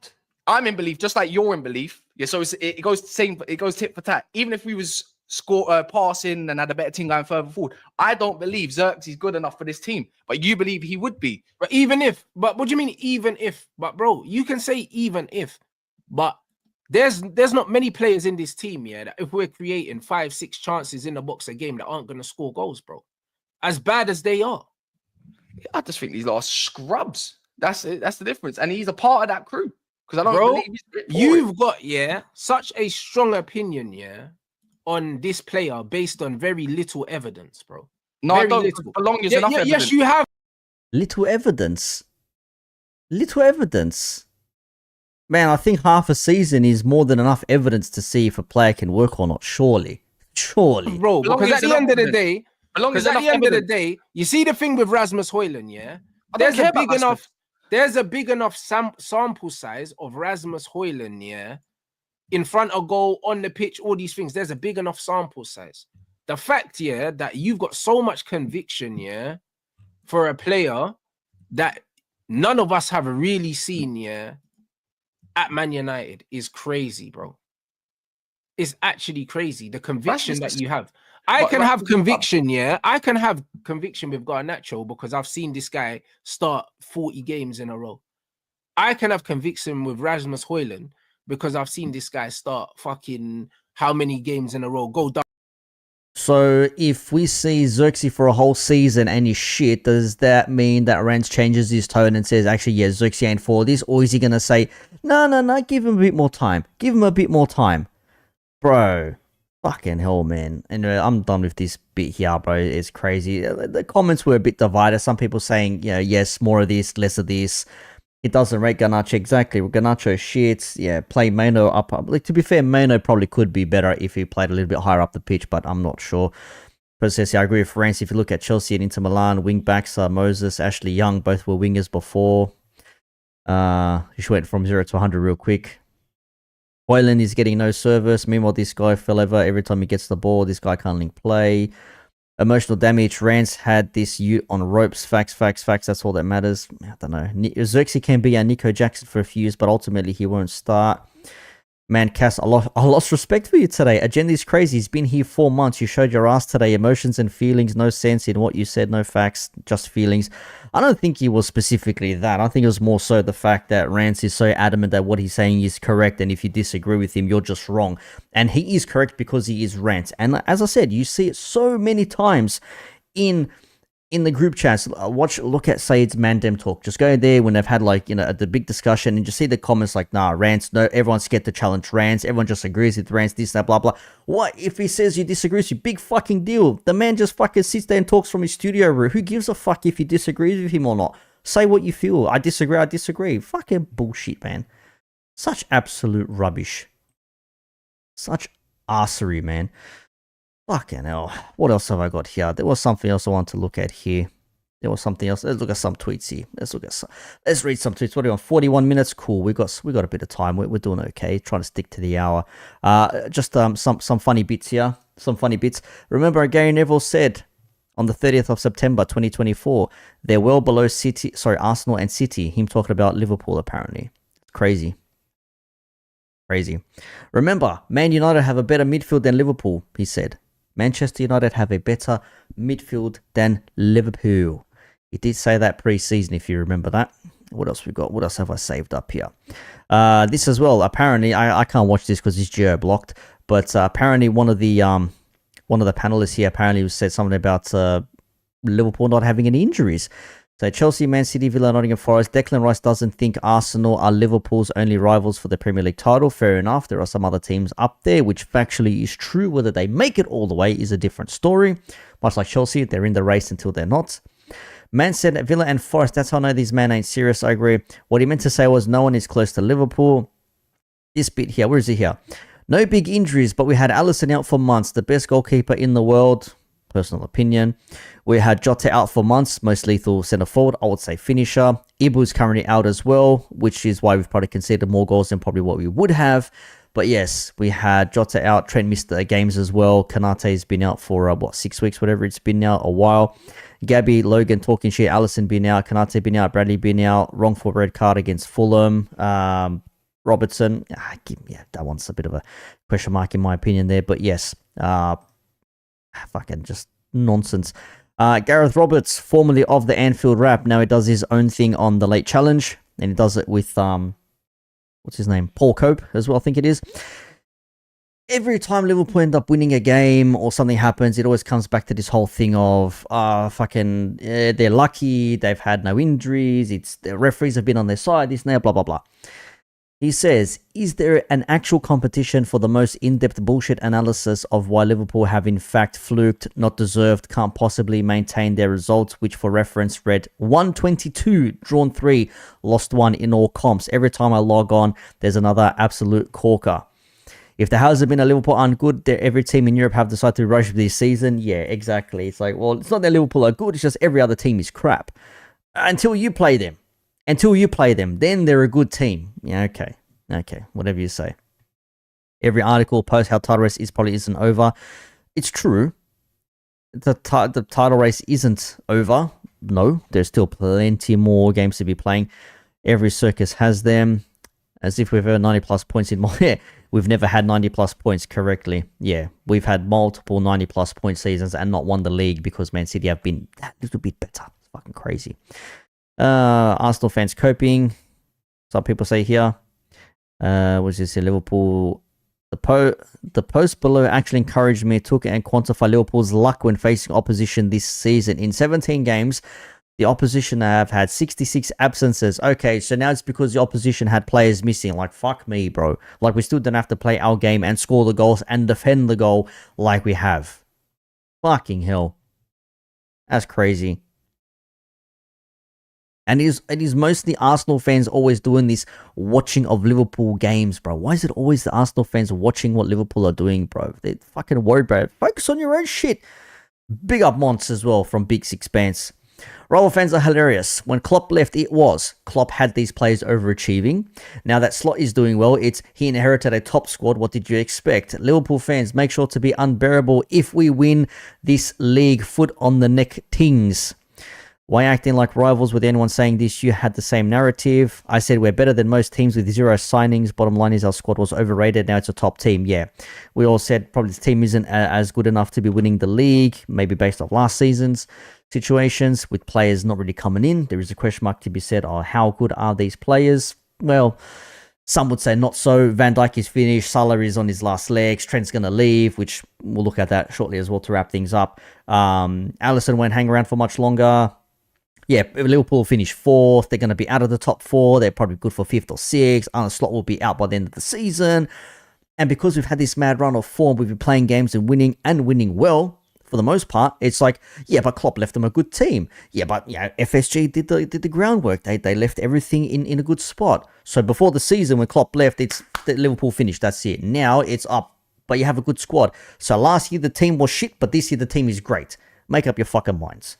I'm in belief, just like you're in belief. Yeah, so it goes tit for tat. Even if we was passing and had a better team going further forward. I don't believe Zirkzee's good enough for this team, but you believe he would be. But what do you mean even if? But bro, you can say even if, but there's not many players in this team, yeah, that if we're creating 5-6 chances in the box a game that aren't gonna score goals, bro. As bad as they are. I just think these are scrubs. That's the difference. And he's a part of that crew. Because I don't believe you've got such a strong opinion, on this player based on very little evidence, bro. No, very I don't. little. Enough evidence. Yes, you have little evidence. Little evidence. Man, I think half a season is more than enough evidence to see if a player can work or not. Surely, bro. Because at the end of the day, you see the thing with Rasmus Højlund, There's a big enough sample size of Rasmus Højlund, in front of goal, on the pitch, all these things. There's a big enough sample size. The fact, that you've got so much conviction, for a player that none of us have really seen, at Man United is crazy, bro. It's actually crazy. The conviction that you have. I can have conviction with Garnacho because I've seen this guy start 40 games in a row. I can have conviction with Rasmus Højlund because I've seen this guy start fucking how many games in a row, go down. So if we see Zirkzee for a whole season and he's shit, does that mean that Rants changes his tone and says, actually, yeah, Zirkzee ain't for this? Or is he going to say, no, give him a bit more time. Give him a bit more time. Bro, fucking hell, man. Anyway, I'm done with this bit here, bro. It's crazy. The comments were a bit divided. Some people saying, yes, more of this, less of this. It doesn't rate Garnacho exactly. Garnacho shit. Yeah, play Mano up. Like, to be fair, Mano probably could be better if he played a little bit higher up the pitch, but I'm not sure. But says, I agree with Rants. If you look at Chelsea and Inter Milan, wing backs are Moses, Ashley Young, both were wingers before. Just went from 0 to 100 real quick. Højlund is getting no service. Meanwhile, this guy fell over every time he gets the ball. This guy can't link play. Emotional damage. Rants had this on ropes. Facts. That's all that matters. I don't know. Zirkzee can be a Nico Jackson for a few years, but ultimately he won't start. Man, Cass, I lost respect for you today. Agenda is crazy. He's been here 4 months. You showed your ass today. Emotions and feelings. No sense in what you said. No facts. Just feelings. I don't think he was specifically that. I think it was more so the fact that Rants is so adamant that what he's saying is correct. And if you disagree with him, you're just wrong. And he is correct because he is Rants. And as I said, you see it so many times in the group chats. Look at Saeed's Mandem talk. Just go there when they've had the big discussion and just see the comments like, nah, Rants, no, everyone's scared to challenge Rants. Everyone just agrees with Rants, this, that, blah, blah. What if he says you disagree with you? Big fucking deal. The man just fucking sits there and talks from his studio room. Who gives a fuck if you disagree with him or not? Say what you feel. I disagree. Fucking bullshit, man. Such absolute rubbish. Such arsery, man. Fucking hell. What else have I got here? There was something else I want to look at here. There was something else. Let's look at some tweets here. Let's read some tweets. What are we on? 41 minutes. Cool. We got a bit of time. We're doing okay. Trying to stick to the hour. Just some funny bits here. Some funny bits. Remember, Gary Neville said on the 30th of September 2024, they're well below Arsenal and City. Him talking about Liverpool apparently. Crazy. Remember, Man United have a better midfield than Liverpool, he said. Manchester United have a better midfield than Liverpool. He did say that pre-season, if you remember that. What else we got? What else have I saved up here? This as well. Apparently, I can't watch this because it's geo-blocked. But apparently, one of the panelists here apparently said something about Liverpool not having any injuries. So Chelsea, Man City, Villa, Nottingham Forest. Declan Rice doesn't think Arsenal are Liverpool's only rivals for the Premier League title. Fair enough. There are some other teams up there, which factually is true. Whether they make it all the way is a different story. Much like Chelsea, they're in the race until they're not. Man said Villa and Forest. That's how I know these men ain't serious. I agree. What he meant to say was no one is close to Liverpool. This bit here. Where is it here? No big injuries, but we had Alisson out for months. The best goalkeeper in the world. Personal opinion. We had Jota out for months, most lethal centre forward, I would say finisher. Ibu's currently out as well, which is why we've probably conceded more goals than probably what we would have. But yes, we had Jota out. Trent missed the games as well. Kanate's been out for 6 weeks, whatever it's been now, a while. Gabby, Logan talking shit. Alisson been out. Kanate been out. Bradley been out. Wrongful red card against Fulham. Robertson. That one's a bit of a question mark in my opinion there. But yes, fucking just nonsense. Gareth Roberts, formerly of the Anfield Rap, now he does his own thing on the Late Challenge, and he does it with what's his name, Paul Cope as well, I think it is. Every time Liverpool end up winning a game or something happens, it always comes back to this whole thing of they're lucky, they've had no injuries, it's the referees have been on their side, this and that, blah blah blah. He says, is there an actual competition for the most in-depth bullshit analysis of why Liverpool have in fact fluked, not deserved, can't possibly maintain their results, which for reference read 122, drawn 3, lost 1 in all comps. Every time I log on, there's another absolute corker. If the Houses have been a Liverpool aren't good, every team in Europe have decided to rush this season. Yeah, exactly. It's like, well, it's not that Liverpool are good, it's just every other team is crap. Until you play them. Then they're a good team. Yeah, okay, whatever you say. Every article posts how title race probably isn't over. It's true. The title race isn't over. No, there's still plenty more games to be playing. Every circus has them. As if we've earned 90 plus points in more. Yeah, we've never had 90 plus points correctly. Yeah, we've had multiple 90 plus point seasons and not won the league because Man City have been that little bit better. It's fucking crazy. Arsenal fans coping. Some people say here. Was this Liverpool? The post below actually encouraged me to look and quantify Liverpool's luck when facing opposition this season. In 17 games, the opposition have had 66 absences. Okay, so now it's because the opposition had players missing. Like, fuck me, bro. Like, we still don't have to play our game and score the goals and defend the goal like we have. Fucking hell. That's crazy. And it is mostly Arsenal fans always doing this watching of Liverpool games, bro. Why is it always the Arsenal fans watching what Liverpool are doing, bro? They're fucking worried, bro. Focus on your own shit. Big up Mons as well from Big Sixpence. Rival fans are hilarious. When Klopp left, Klopp had these players overachieving. Now that Slot is doing well, he inherited a top squad. What did you expect? Liverpool fans, make sure to be unbearable if we win this league. Foot on the neck tings. Why acting like rivals with anyone saying this? You had the same narrative. I said we're better than most teams with 0 signings. Bottom line is our squad was overrated. Now it's a top team. Yeah. We all said probably the team isn't as good enough to be winning the league. Maybe based off last season's situations with players not really coming in. There is a question mark to be said. Oh, how good are these players? Well, some would say not so. Van Dijk is finished. Salah is on his last legs. Trent's going to leave, which we'll look at that shortly as well to wrap things up. Alisson won't hang around for much longer. Yeah, Liverpool finish 4th. They're going to be out of the top 4. They're probably good for 5th or 6th. Arne Slot will be out by the end of the season. And because we've had this mad run of form, we've been playing games and winning well, for the most part, it's like, yeah, but Klopp left them a good team. Yeah, but FSG did the groundwork. They left everything in a good spot. So before the season, when Klopp left, it's the Liverpool finished. That's it. Now it's up, but you have a good squad. So last year the team was shit, but this year the team is great. Make up your fucking minds.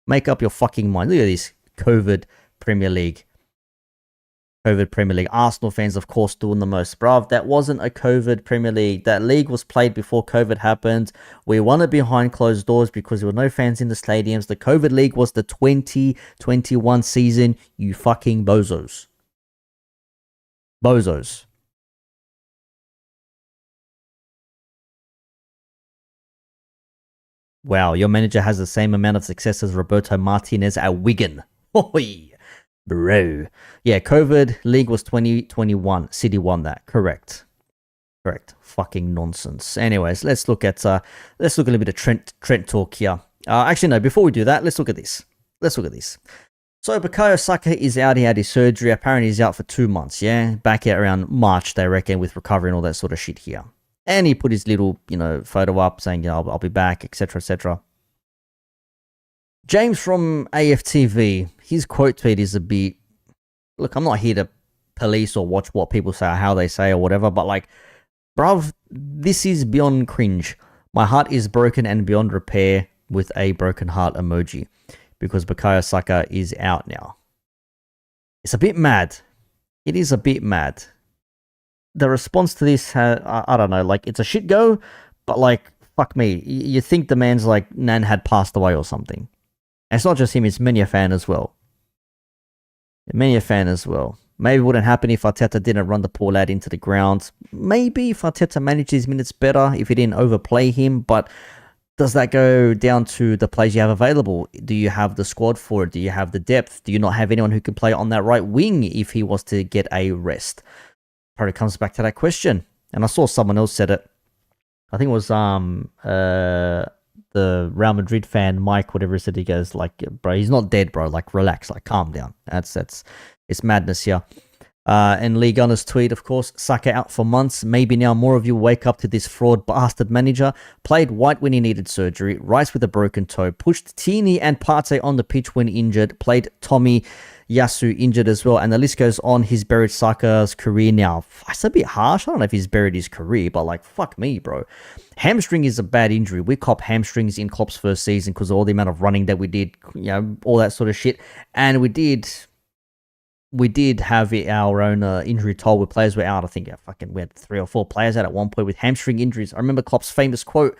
Make up your fucking mind. Look at this. COVID Premier League. Arsenal fans, of course, doing the most. Bruv, that wasn't a COVID Premier League. That league was played before COVID happened. We won it behind closed doors because there were no fans in the stadiums. The COVID League was the 2021 season. You fucking bozos. Wow, your manager has the same amount of success as Roberto Martinez at Wigan. Oi, bro. Yeah, COVID League was 2021. City won that. Correct. Fucking nonsense. Anyways, let's look at a little bit of Trent talk here. Actually, no. Before we do that, let's look at this. So Bukayo Saka is out. He had his surgery. Apparently, he's out for 2 months. Yeah, back out around March, they reckon, with recovery and all that sort of shit here. And he put his little, photo up saying, I'll be back, etc., etc. James from AFTV, his quote tweet is a bit... Look, I'm not here to police or watch what people say or how they say or whatever, but like, bruv, this is beyond cringe. My heart is broken and beyond repair with a broken heart emoji because Bukayo Saka is out now. It's a bit mad. It is a bit mad. The response to this, I don't know, like, it's a shit go, but like, fuck me. You think the man's like, Nan had passed away or something. And it's not just him, it's many a fan as well. Maybe it wouldn't happen if Arteta didn't run the poor lad into the ground. Maybe if Arteta managed his minutes better, if he didn't overplay him. But does that go down to the players you have available? Do you have the squad for it? Do you have the depth? Do you not have anyone who can play on that right wing if he was to get a rest? Probably comes back to that question. And I saw someone else said it. I think it was the Real Madrid fan, Mike, whatever, said. He goes like, bro, he's not dead, bro. Like, relax, like, calm down. It's madness here. And Lee Gunner's tweet, of course, Saka out for months. Maybe now more of you wake up to this fraud bastard manager. Played White when he needed surgery. Rice with a broken toe. Pushed Tierney and Partey on the pitch when injured. Played Tommy Yasu injured as well. And the list goes on. He's buried Saka's career now. That's a bit harsh. I don't know if he's buried his career, but like, fuck me, bro. Hamstring is a bad injury. We cop hamstrings in Klopp's first season because of all the amount of running that we did, all that sort of shit. And we did have our own injury toll where players were out. I think we had 3 or 4 players out at one point with hamstring injuries. I remember Klopp's famous quote.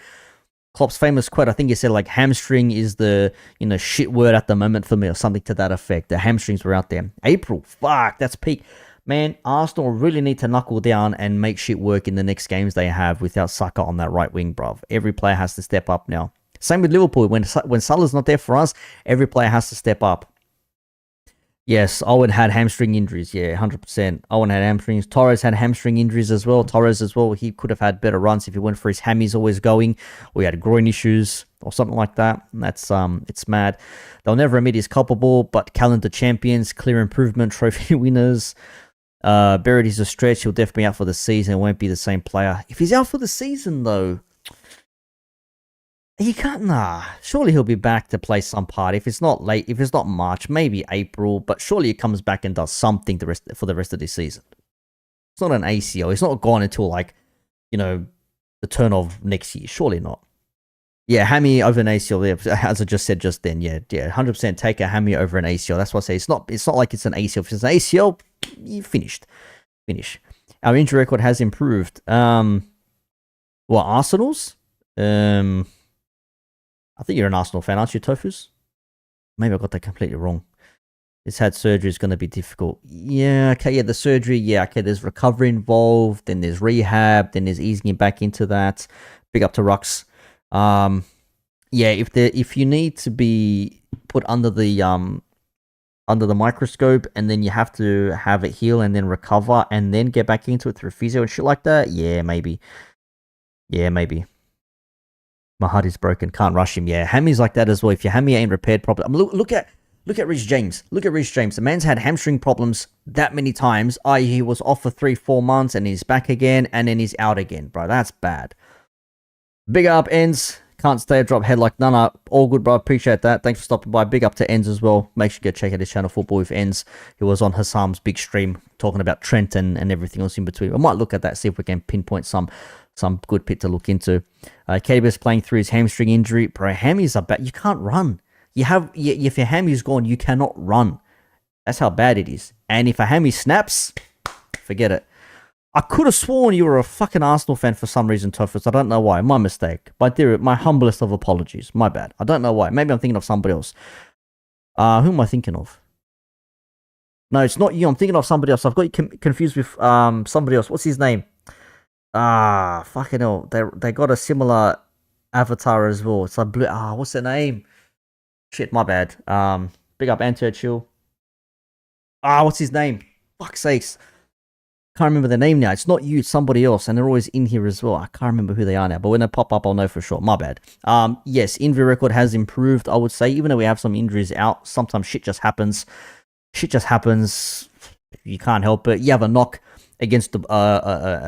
I think he said like hamstring is the shit word at the moment for me or something to that effect. The hamstrings were out there. April, fuck, that's peak. Man, Arsenal really need to knuckle down and make shit work in the next games they have without Saka on that right wing, bruv. Every player has to step up now. Same with Liverpool. When Salah's not there for us, every player has to step up. Yes, Owen had hamstring injuries. Yeah, 100%. Owen had hamstrings. Torres had hamstring injuries as well. He could have had better runs if he went for his hammies always going. Or he had groin issues or something like that. That's it's mad. They'll never admit he's culpable, but calendar champions, clear improvement, trophy winners. Buried is a stretch. He'll definitely be out for the season. It won't be the same player. If he's out for the season, though, he can't. Surely he'll be back to play some part. If it's not late, if it's not March, maybe April. But surely he comes back and does something for the rest of this season. It's not an ACL. It's not gone until the turn of next year. Surely not. Yeah, hammy over an ACL. As I just said just then. Yeah, 100% take a hammy over an ACL. That's what I say. It's not like it's an ACL. If it's an ACL, you finished. Finish. Our injury record has improved. Arsenal's? I think you're an Arsenal fan, aren't you, Tofus? Maybe I got that completely wrong. He's had surgery, is going to be difficult. Yeah, okay, yeah, the surgery, yeah, okay, there's recovery involved, then there's rehab, then there's easing him back into that. Big up to Rux. Yeah, if you need to be put under the microscope and then you have to have it heal and then recover and then get back into it through physio and shit like that, yeah, maybe. Yeah, maybe. My heart is broken. Can't rush him. Yeah, Hammy's like that as well. If your hammy ain't repaired properly, I mean, look at Reece James. Look at Reece James. The man's had hamstring problems that many times. I.e., he was off for 3-4 months and he's back again and then he's out again, bro. That's bad. Big up, Ends. Can't stay a drop head like none. All good, bro. Appreciate that. Thanks for stopping by. Big up to Ends as well. Make sure you go check out his channel, Football with Ends. He was on Husam's big stream talking about Trent and everything else in between. I might look at that, see if we can pinpoint some good pit to look into. KBS playing through his hamstring injury. Bro, hammies are bad. You can't run. If your hammy's gone, you cannot run. That's how bad it is. And if a hammy snaps, forget it. I could have sworn you were a fucking Arsenal fan for some reason, Tofus. I don't know why. My mistake. My humblest of apologies. My bad. I don't know why. Maybe I'm thinking of somebody else. Who am I thinking of? No, it's not you. I'm thinking of somebody else. I've got you confused with somebody else. What's his name? Fucking hell. They got a similar avatar as well. It's like blue. What's their name? Shit, my bad. Big up Anto Chill. What's his name? Fuck's sakes. Can't remember the name now. It's not you, it's somebody else, and they're always in here as well. I can't remember who they are now, but when they pop up, I'll know for sure. My bad. Yes, injury record has improved, I would say, even though we have some injuries out. Sometimes shit just happens. You can't help it. You have a knock against a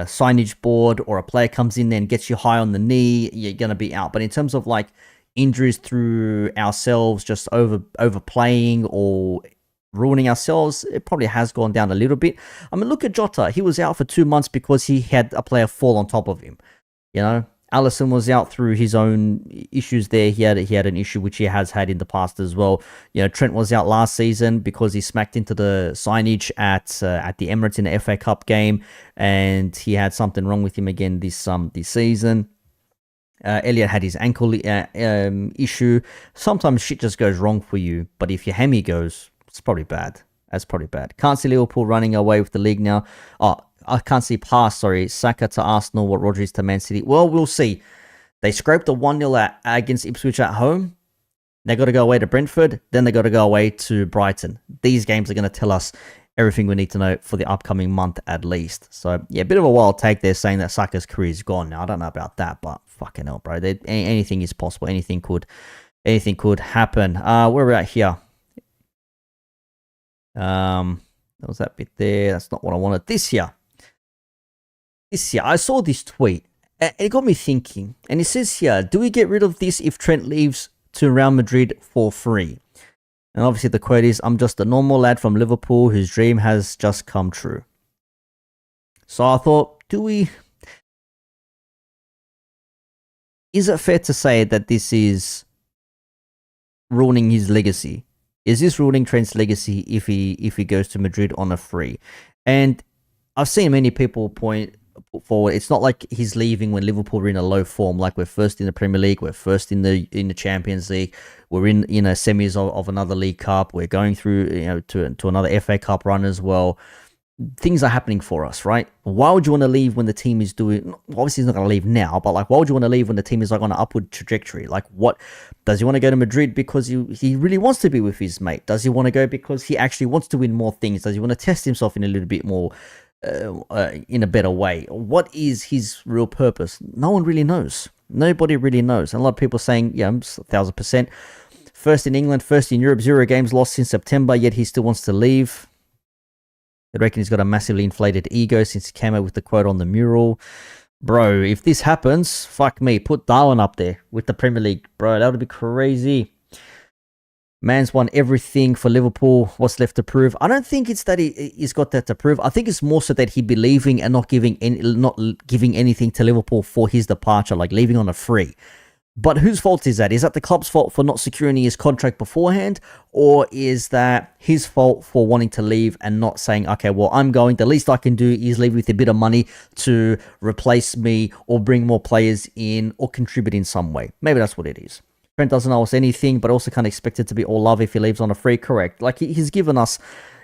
signage board, or a player comes in there and gets you high on the knee, you're going to be out. But in terms of like injuries through ourselves, just overplaying or ruining ourselves, it probably has gone down a little bit. I mean, look at Jota. He was out for 2 months because he had a player fall on top of him. You know, Alisson was out through his own issues there. He had an issue which he has had in the past as well. You know, Trent was out last season because he smacked into the signage at the Emirates in the FA Cup game, and he had something wrong with him again this season. Elliot had his ankle issue. Sometimes shit just goes wrong for you, but if your hammy goes, it's probably bad. That's probably bad. Can't see Liverpool running away with the league now. Oh, I can't see past, Saka to Arsenal, what Rodgers to Man City. Well, we'll see. They scraped a 1-0 against Ipswich at home. They got to go away to Brentford. Then they got to go away to Brighton. These games are going to tell us everything we need to know for the upcoming month at least. So, yeah, a bit of a wild take there saying that Saka's career is gone now. I don't know about that, but fucking hell, bro. Anything is possible. Anything could happen. Where we're at here. That was that bit there. That's not what I wanted. This year, I saw this tweet. And it got me thinking. And it says here, do we get rid of this if Trent leaves to Real Madrid for free? And obviously the quote is, I'm just a normal lad from Liverpool whose dream has just come true. So I thought, is it fair to say that this is ruining his legacy? Is this ruining Trent's legacy if he goes to Madrid on a free? And I've seen many people put forward, it's not like he's leaving when Liverpool are in a low form. Like, we're first in the Premier League, we're first in the Champions League, we're in semis of another League Cup, we're going through to another FA Cup run as well. Things are happening for us, right? Why would you want to leave when the team is doing? Obviously, he's not going to leave now, but like, why would you want to leave when the team is like on an upward trajectory? Like, what does he want to go to Madrid because he really wants to be with his mate? Does he want to go because he actually wants to win more things? Does he want to test himself in a little bit more? In a better way? What is his real purpose? No one really knows. Nobody really knows. And a lot of people saying, yeah, 1,000%. First in England, first in Europe, 0 games lost since September, yet he still wants to leave. I reckon he's got a massively inflated ego since he came out with the quote on the mural. Bro, if this happens, fuck me, put Darwin up there with the Premier League. Bro, that would be crazy. Man's won everything for Liverpool. What's left to prove? I don't think it's that he's got that to prove. I think it's more so that he believing and not giving anything to Liverpool for his departure, like leaving on a free. But whose fault is that? Is that the club's fault for not securing his contract beforehand? Or is that his fault for wanting to leave and not saying, okay, well, I'm going, the least I can do is leave with a bit of money to replace me or bring more players in or contribute in some way? Maybe that's what it is. Trent doesn't owe us anything, but also can't expect it to be all love if he leaves on a free. Correct. Like, he's given us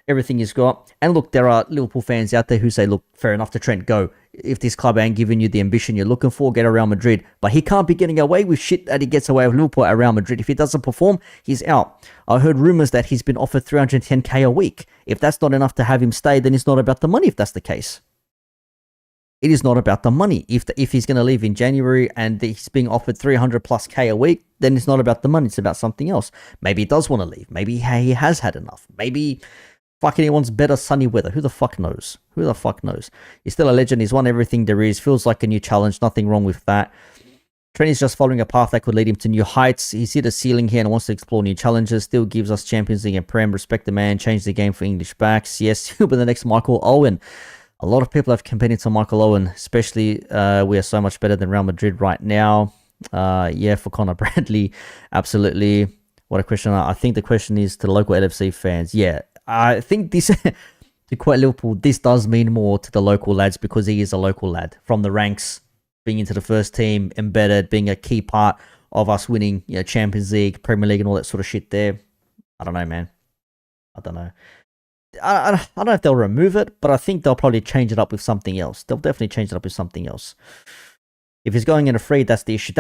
everything he's got. And look, there are Liverpool fans out there who say, look, fair enough to Trent, go. If this club ain't giving you the ambition you're looking for, get around Madrid. But he can't be getting away with shit that he gets away with Liverpool at Real Madrid. If he doesn't perform, he's out. I heard rumours that he's been offered 310k a week. If that's not enough to have him stay, then it's not about the money if that's the case. It is not about the money. If he's going to leave in January and he's being offered 300 plus K a week, then it's not about the money. It's about something else. Maybe he does want to leave. Maybe he has had enough. Maybe fucking he wants better sunny weather. Who the fuck knows? Who the fuck knows? He's still a legend. He's won everything there is. Feels like a new challenge. Nothing wrong with that. Trent is just following a path that could lead him to new heights. He's hit a ceiling here and wants to explore new challenges. Still gives us Champions League and Prem. Respect the man. Change the game for English backs. Yes, he'll be the next Michael Owen. A lot of people have compared to Michael Owen, especially we are so much better than Real Madrid right now. Yeah, for Connor Bradley, absolutely. What a question. I think the question is to the local LFC fans. Yeah, I think this, to quote Liverpool, this does mean more to the local lads because he is a local lad from the ranks, being into the first team, embedded, being a key part of us winning, Champions League, Premier League and all that sort of shit there. I don't know, man. I don't know. I don't know if they'll remove it, but I think they'll probably change it up with something else. They'll definitely change it up with something else. If he's going in a free, that's the issue.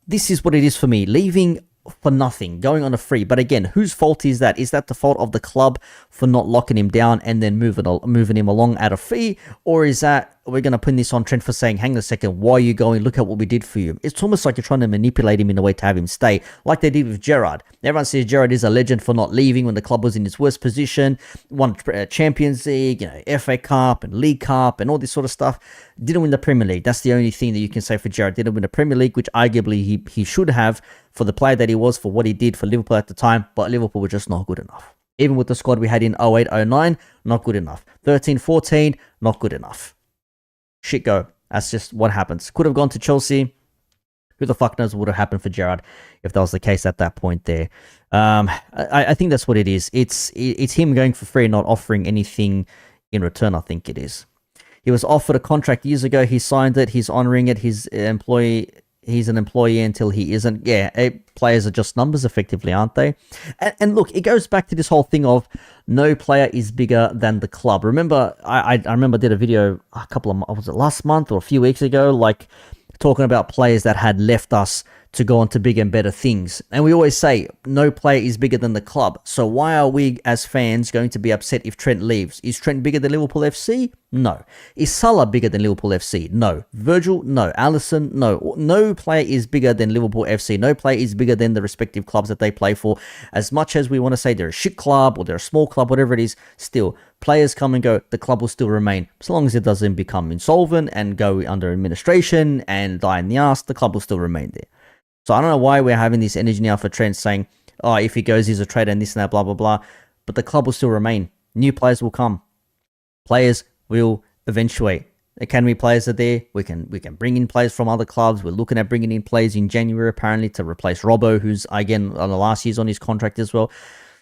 This is what it is for me. Leaving for nothing, going on a free. But again, whose fault is that? Is that the fault of the club for not locking him down and then moving him along at a fee? Or is that we're going to put this on Trent for saying, hang on a second, why are you going? Look at what we did for you. It's almost like you're trying to manipulate him in a way to have him stay, like they did with Gerrard. Everyone says Gerrard is a legend for not leaving when the club was in its worst position, won Champions League, FA Cup and League Cup and all this sort of stuff. Didn't win the Premier League. That's the only thing that you can say for Gerrard. Didn't win the Premier League, which arguably he should have for the player that he was, for what he did for Liverpool at the time, but Liverpool were just not good enough. Even with the squad we had in 08-09, not good enough. 13-14, not good enough. Shit go. That's just what happens. Could have gone to Chelsea. Who the fuck knows what would have happened for Gerrard if that was the case at that point there. I think that's what it is. It's him going for free, not offering anything in return, I think it is. He was offered a contract years ago. He signed it. He's honouring it. His employee he's an employee until he isn't. Yeah, players are just numbers effectively, aren't they? And look, it goes back to this whole thing of no player is bigger than the club. Remember, I remember I did a video a couple of, was it last month or a few weeks ago, like talking about players that had left us to go on to bigger and better things. And we always say no player is bigger than the club. So why are we as fans going to be upset if Trent leaves? Is Trent bigger than Liverpool FC? No. Is Salah bigger than Liverpool FC? No. Virgil? No. Alisson? No. No player is bigger than Liverpool FC. No player is bigger than the respective clubs that they play for. As much as we want to say they're a shit club or they're a small club, whatever it is, still, players come and go, the club will still remain. So long as it doesn't become insolvent and go under administration and die in the ass, the club will still remain there. So I don't know why we're having this energy now for Trent saying, oh, if he goes, he's a traitor and this and that, blah, blah, blah. But the club will still remain. New players will come. Players will eventuate. Academy players are there. We can bring in players from other clubs. We're looking at bringing in players in January, apparently, to replace Robbo, who's, again, on the last year's on his contract as well.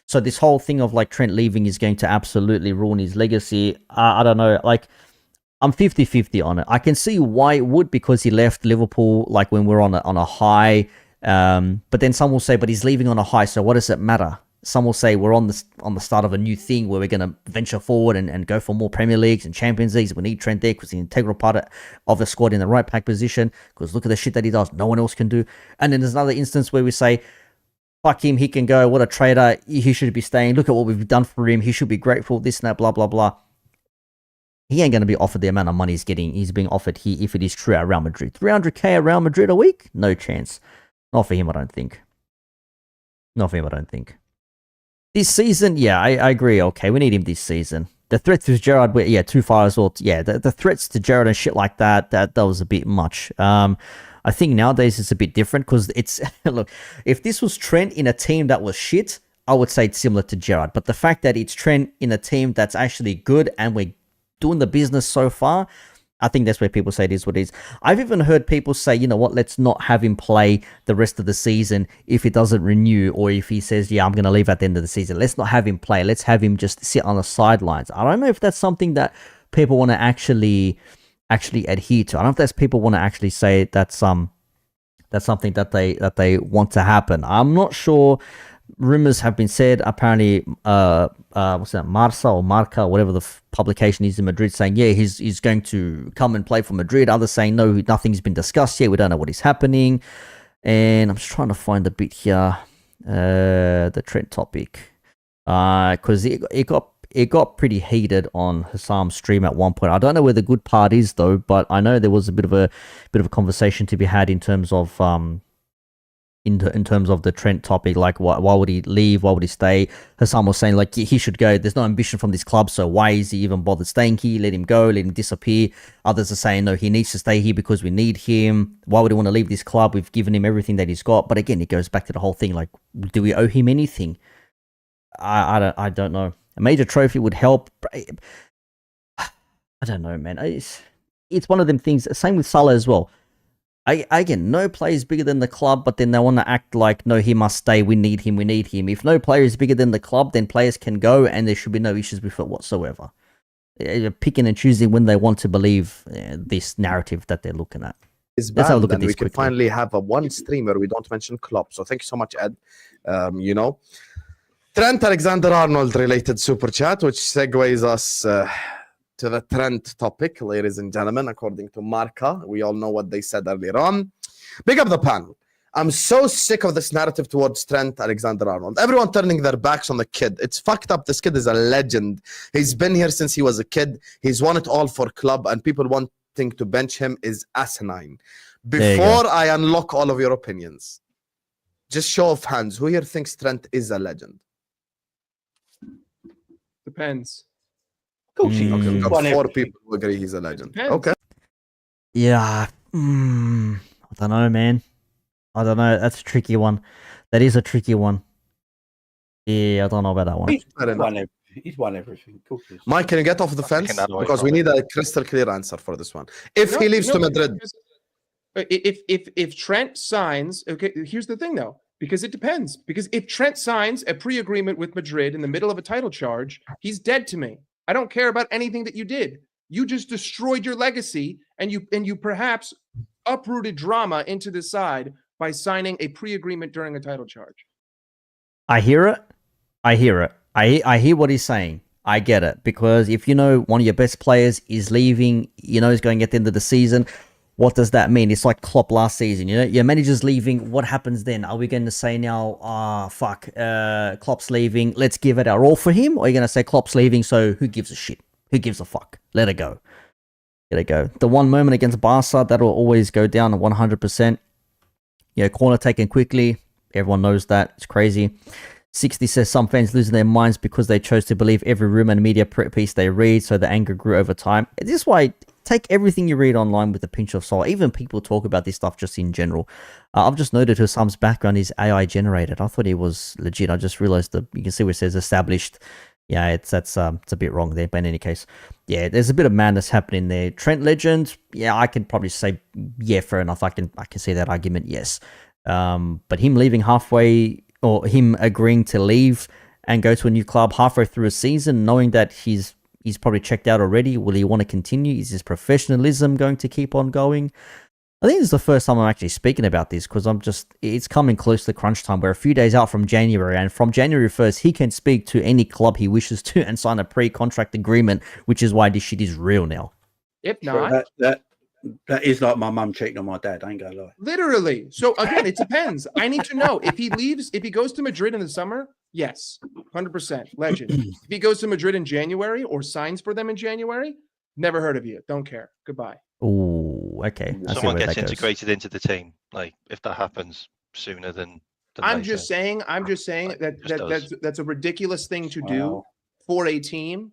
So this whole thing of, like, Trent leaving is going to absolutely ruin his legacy. I don't know, like, I'm 50-50 on it. I can see why it would, because he left Liverpool like when we're on a high. But then some will say, but he's leaving on a high, so what does it matter? Some will say we're on the start of a new thing where we're going to venture forward and go for more Premier Leagues and Champions Leagues. We need Trent there because he's an integral part of the squad in the right back position, because look at the shit that he does. No one else can do. And then there's another instance where we say, fuck him, he can go. What a traitor. He should be staying. Look at what we've done for him. He should be grateful, this and that, blah, blah, blah. He ain't going to be offered the amount of money he's being offered here if it is true at Real Madrid. 300k at Real Madrid a week? No chance. Not for him, I don't think. Not for him, I don't think. This season, yeah, I agree. Okay, we need him this season. The threats to Gerrard, yeah, too far as well. Yeah, the threats to Gerrard and shit like that was a bit much. I think nowadays it's a bit different because it's... Look, if this was Trent in a team that was shit, I would say it's similar to Gerrard. But the fact that it's Trent in a team that's actually good and we're doing the business so far, I think that's where people say it is what it is. I've even heard people say, you know what, let's not have him play the rest of the season if he doesn't renew, or if he says, yeah, I'm going to leave at the end of the season. Let's not have him play. Let's have him just sit on the sidelines. I don't know if that's something that people want to actually adhere to. I don't know if that's people want to actually say that's something that they want to happen. I'm not sure. Rumors have been said, apparently, what's that, Marca, whatever the publication is in Madrid, saying, yeah, he's going to come and play for Madrid. Others saying, no, nothing's been discussed yet. We don't know what is happening. And I'm just trying to find the bit here, the Trent topic, because it got pretty heated on Husam's stream at one point. I don't know where the good part is though, but I know there was a bit of a conversation to be had in terms of in terms of the Trent topic, like why would he leave? Why would he stay? Husam was saying like he should go. There's no ambition from this club, so why is he even bothered staying here? Let him go, let him disappear. Others are saying no, he needs to stay here because we need him. Why would he want to leave this club? We've given him everything that he's got. But again, it goes back to the whole thing, like, do we owe him anything? I don't know. A major trophy would help. I don't know, man. It's one of them things. Same with Salah as well. Again, no player is bigger than the club, but then they want to act like, no, he must stay. We need him. If no player is bigger than the club, then players can go and there should be no issues with it whatsoever. Picking and choosing when they want to believe this narrative that they're looking at. That's how I look at this. We can finally have a one stream where we don't mention Klopp. So thank you so much, Ed. Trent Alexander-Arnold related super chat, which segues us to the Trent topic, ladies and gentlemen, according to Marca. We all know what they said earlier on. Big up the panel. I'm so sick of this narrative towards Trent Alexander-Arnold. Everyone turning their backs on the kid. It's fucked up. This kid is a legend. He's been here since he was a kid. He's won it all for club, and people wanting to bench him is asinine. Before I unlock all of your opinions, just show of hands. Who here thinks Trent is a legend? Depends. Okay, we've got 4 people who agree he's a legend. Okay. Yeah. I don't know, man. I don't know. That's a tricky one. That is a tricky one. Yeah, I don't know about that one. He's won everything. Mike, can you get off the fence? Because we need a crystal clear answer for this one. If he leaves to Madrid. If Trent signs, okay, here's the thing though. Because it depends. Because if Trent signs a pre-agreement with Madrid in the middle of a title charge, he's dead to me. I don't care about anything that you did. You just destroyed your legacy, and you perhaps uprooted drama into the side by signing a pre-agreement during a title charge. I hear it. I hear what he's saying. I get it. Because if you know one of your best players is leaving, you know he's going at the end of the season, what does that mean? It's like Klopp last season. You know, your manager's leaving. What happens then? Are we going to say now, Klopp's leaving, let's give it our all for him? Or are you going to say Klopp's leaving, so who gives a shit? Who gives a fuck? Let it go. Let it go. The one moment against Barca, that'll always go down 100%. Yeah, corner taken quickly. Everyone knows that. It's crazy. 60 says some fans losing their minds because they chose to believe every rumor and media piece they read, so the anger grew over time. This is why take everything you read online with a pinch of salt. Even people talk about this stuff just in general. I've just noted Husam's background is AI generated. I thought he was legit. I just realized that you can see where it says established. Yeah, it's a bit wrong there. But in any case, yeah, there's a bit of madness happening there. Trent legend. Yeah, I can probably say yeah, fair enough. I can see that argument. Yes, but him leaving halfway, or him agreeing to leave and go to a new club halfway through a season, knowing that he's probably checked out already. Will he want to continue? Is his professionalism going to keep on going? I think this is the first time I'm actually speaking about this, because it's coming close to crunch time. We're a few days out from January, and from January 1st, he can speak to any club he wishes to and sign a pre-contract agreement, which is why this shit is real now. If not, that is like my mum cheating on my dad. I ain't gonna lie. literally. So again, it depends. I need to know if he leaves, if he goes to Madrid in the summer. Yes, 100% legend. If he goes to Madrid in January or signs for them in January, never heard of you. Don't care. Goodbye. Oh, okay. Someone gets integrated into the team. Like if that happens sooner than I'm later. just saying that's a ridiculous thing to do for a team,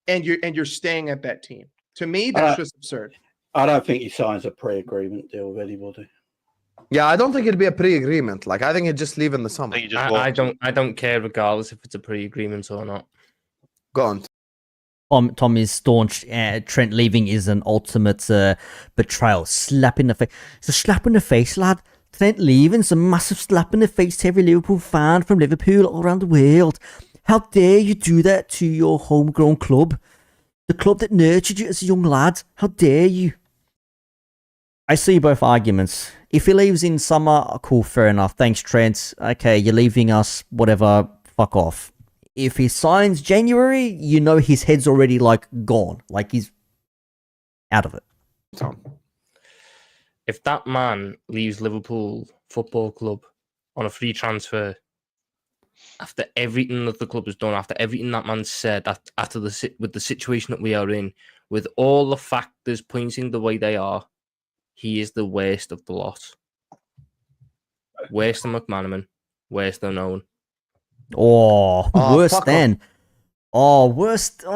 and you're staying at that team. To me, that's just absurd. I don't think he signs a pre-agreement deal with anybody. Yeah, I don't think it'd be a pre-agreement. Like, I think he'd just leave in the summer. I don't care regardless if it's a pre-agreement or not. Go on. Tom is staunch. Trent leaving is an ultimate betrayal. Slap in the face. It's a slap in the face, lad. Trent leaving's a massive slap in the face to every Liverpool fan from Liverpool all around the world. How dare you do that to your homegrown club? The club that nurtured you as a young lad. How dare you? I see both arguments. If he leaves in summer, cool, fair enough. Thanks, Trent. Okay, you're leaving us, whatever, fuck off. If he signs January, you know his head's already, like, gone. Like, he's out of it. If that man leaves Liverpool Football Club on a free transfer, after everything that the club has done, after everything that man said, with the situation that we are in, with all the factors pointing the way they are, he is the worst of the lot. Worse than McManaman, worse than Owen. Worse than. Worst. I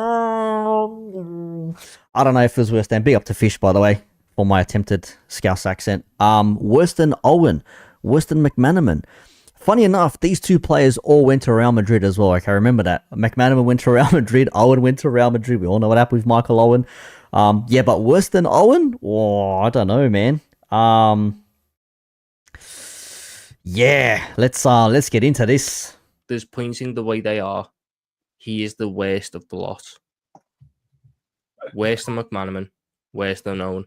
don't know if it was worse than. Big up to Fish, by the way, for my attempted Scouse accent. Worse than Owen, worse than McManaman. Funny enough, these two players all went to Real Madrid as well. Okay, remember that. McManaman went to Real Madrid. Owen went to Real Madrid. We all know what happened with Michael Owen. Yeah, but worse than Owen? I don't know, man. Yeah, let's get into this. There's pointing the way they are. He is the worst of the lot. Worse than McManaman, worse than Owen.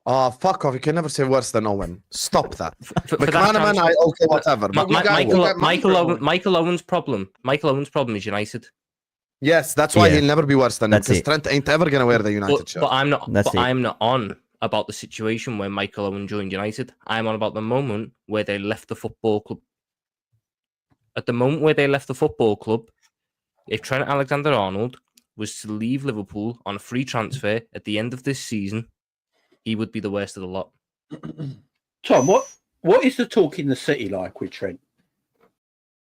Fuck off. You can never say worse than Owen. Stop that. McManaman, okay, whatever. Michael Owen's problem is United. Yes, that's why he'll never be worse than him, because Trent ain't ever going to wear the United shirt. But I'm not on about the situation where Michael Owen joined United. I'm on about the moment where they left the football club. At the moment where they left the football club, if Trent Alexander-Arnold was to leave Liverpool on a free transfer at the end of this season, he would be the worst of the lot. Tom, what is the talk in the city like with Trent?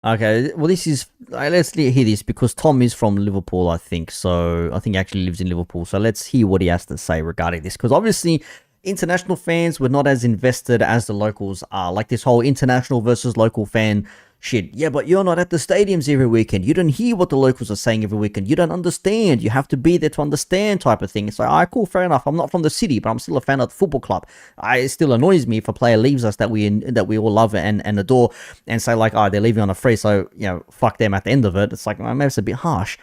Okay, well, this is... let's hear this, because Tom is from Liverpool, I think. So, I think he actually lives in Liverpool. So, let's hear what he has to say regarding this. Because, obviously, international fans were not as invested as the locals are. Like, this whole international versus local fan shit. Yeah, but you're not at the stadiums every weekend. You don't hear what the locals are saying every weekend. You don't understand. You have to be there to understand, type of thing. It's like, all right, cool, fair enough. I'm not from the city, but I'm still a fan of the football club. It still annoys me if a player leaves us that we all love and adore, and say like, oh, they're leaving on a free, so, you know, fuck them at the end of it. It's like, maybe it's a bit harsh.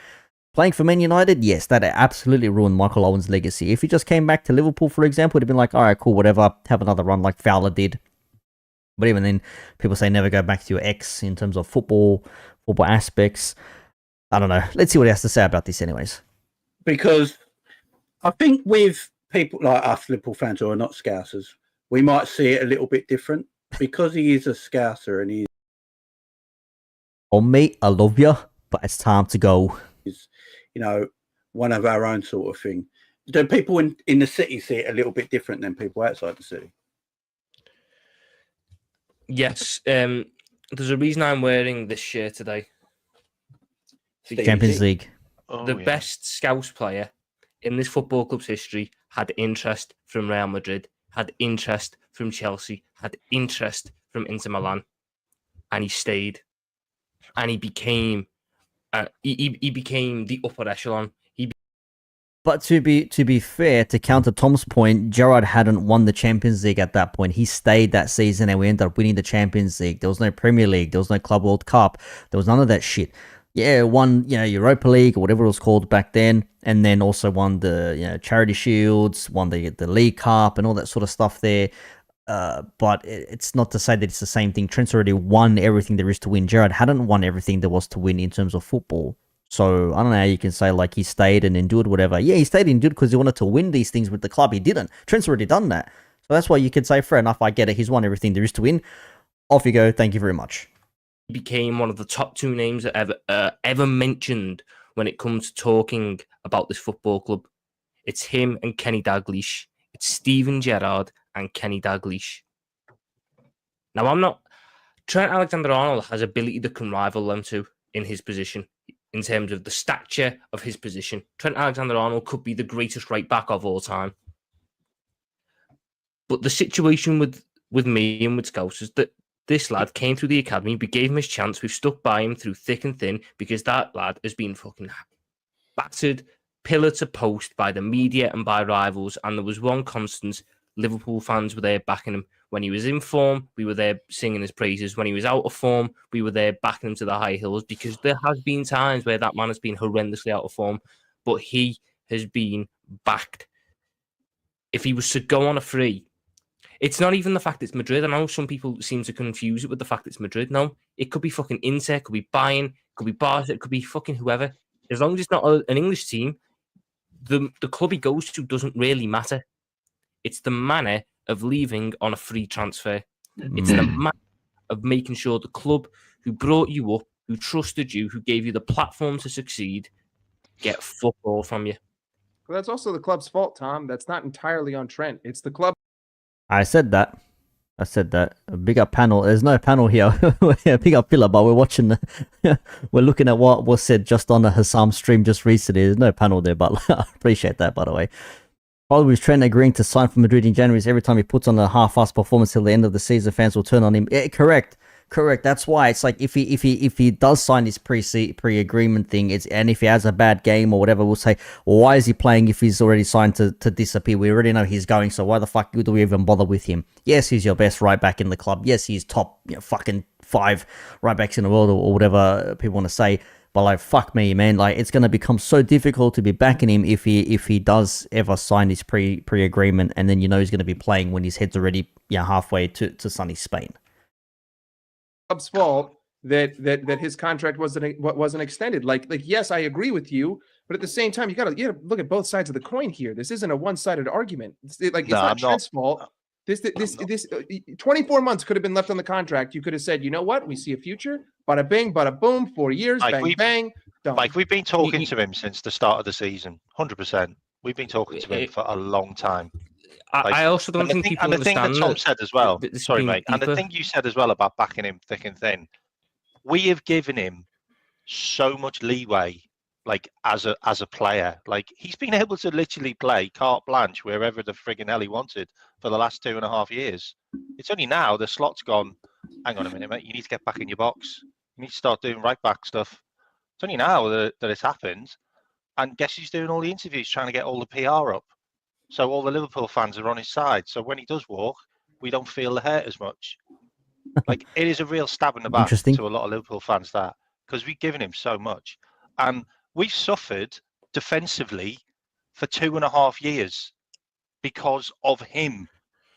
Playing for Man United, yes, that absolutely ruined Michael Owen's legacy. If he just came back to Liverpool, for example, it'd have been like, all right, cool, whatever, have another run like Fowler did. But even then, people say never go back to your ex in terms of football aspects. I don't know. Let's see what he has to say about this anyways. Because I think with people like us Liverpool fans who are not Scousers, we might see it a little bit different. Because he is a Scouser and he's... Oh, mate, I love you, but it's time to go. One of our own sort of thing. Do people in the city see it a little bit different than people outside the city? Yes. There's a reason I'm wearing this shirt today. Champions League. The best Scouse player in this football club's history had interest from Real Madrid, had interest from Chelsea, had interest from Inter Milan, and he stayed. And he became he became the upper echelon. But to be fair, to counter Tom's point, Gerrard hadn't won the Champions League at that point. He stayed that season and we ended up winning the Champions League. There was no Premier League. There was no Club World Cup. There was none of that shit. Yeah, won, Europa League or whatever it was called back then. And then also won the, Charity Shields, won the League Cup and all that sort of stuff there. But it's not to say that it's the same thing. Trent's already won everything there is to win. Gerrard hadn't won everything there was to win in terms of football. So I don't know how you can say like he stayed and endured whatever. Yeah, he stayed and endured because he wanted to win these things with the club. He didn't. Trent's already done that. So that's why you could say, fair enough, I get it. He's won everything there is to win. Off you go. Thank you very much. He became one of the top two names that ever mentioned when it comes to talking about this football club. It's him and Kenny Dalglish. It's Steven Gerrard and Kenny Dalglish. Now, Trent Alexander-Arnold has ability that can rival them two in his position. In terms of the stature of his position, Trent Alexander-Arnold could be the greatest right back of all time. But the situation with me and with Scouse is that this lad came through the academy, we gave him his chance, we've stuck by him through thick and thin because that lad has been fucking battered pillar to post by the media and by rivals, and there was one constant: Liverpool fans were there backing him. When he was in form, we were there singing his praises. When he was out of form, we were there backing him to the high hills, because there has been times where that man has been horrendously out of form, but he has been backed. If he was to go on a free, it's not even the fact it's Madrid. I know some people seem to confuse it with the fact it's Madrid. No, it could be fucking Inter, it could be Bayern, it could be Barca, it could be fucking whoever. As long as it's not an English team, the club he goes to doesn't really matter. It's the manner of leaving on a free transfer. It's the manner of making sure the club who brought you up, who trusted you, who gave you the platform to succeed, get football from you. Well, that's also the club's fault, Tom. That's not entirely on Trent. It's the club. I said that. A big up panel. There's no panel here. Big up pillar, but we're watching. We're looking at what was said just on the Husam stream just recently. There's no panel there, but I appreciate that, by the way. Probably with Trent agreeing to sign for Madrid in January, is every time he puts on a half-assed performance till the end of the season, fans will turn on him. Yeah, correct. That's why it's like if he does sign this pre-agreement thing, and if he has a bad game or whatever, we'll say, well, why is he playing if he's already signed to disappear? We already know he's going, so why the fuck do we even bother with him? Yes, he's your best right back in the club. Yes, he's top fucking 5 right backs in the world or whatever people want to say. But like, fuck me, man. Like, it's gonna become so difficult to be backing him if he does ever sign this pre-agreement, and then he's gonna be playing when his head's already halfway to sunny Spain. Club's fault that his contract wasn't extended. Like yes, I agree with you, but at the same time, you gotta look at both sides of the coin here. This isn't a one-sided argument. It's not Trent's fault. This 24 months could have been left on the contract. You could have said, you know what, we see a future. Bada bing, bada boom. 4 years, bang. Done. Mike, we've been talking to him since the start of the season. 100%. We've been talking to him for a long time. I also don't think people understand. And the thing that Tom said as well. Sorry, mate. And the thing you said as well about backing him thick and thin. We have given him so much leeway, like as a player. Like, he's been able to literally play carte blanche wherever the friggin' hell he wanted for the last 2.5 years. It's only now the slot's gone. Hang on a minute, mate. You need to get back in your box. You need to start doing right back stuff. It's only now that it's happened. And guess who's doing all the interviews, trying to get all the PR up. So all the Liverpool fans are on his side. So when he does walk, we don't feel the hurt as much. Like, it is a real stab in the back to a lot of Liverpool fans, that, because we've given him so much. And we've suffered defensively for 2.5 years because of him.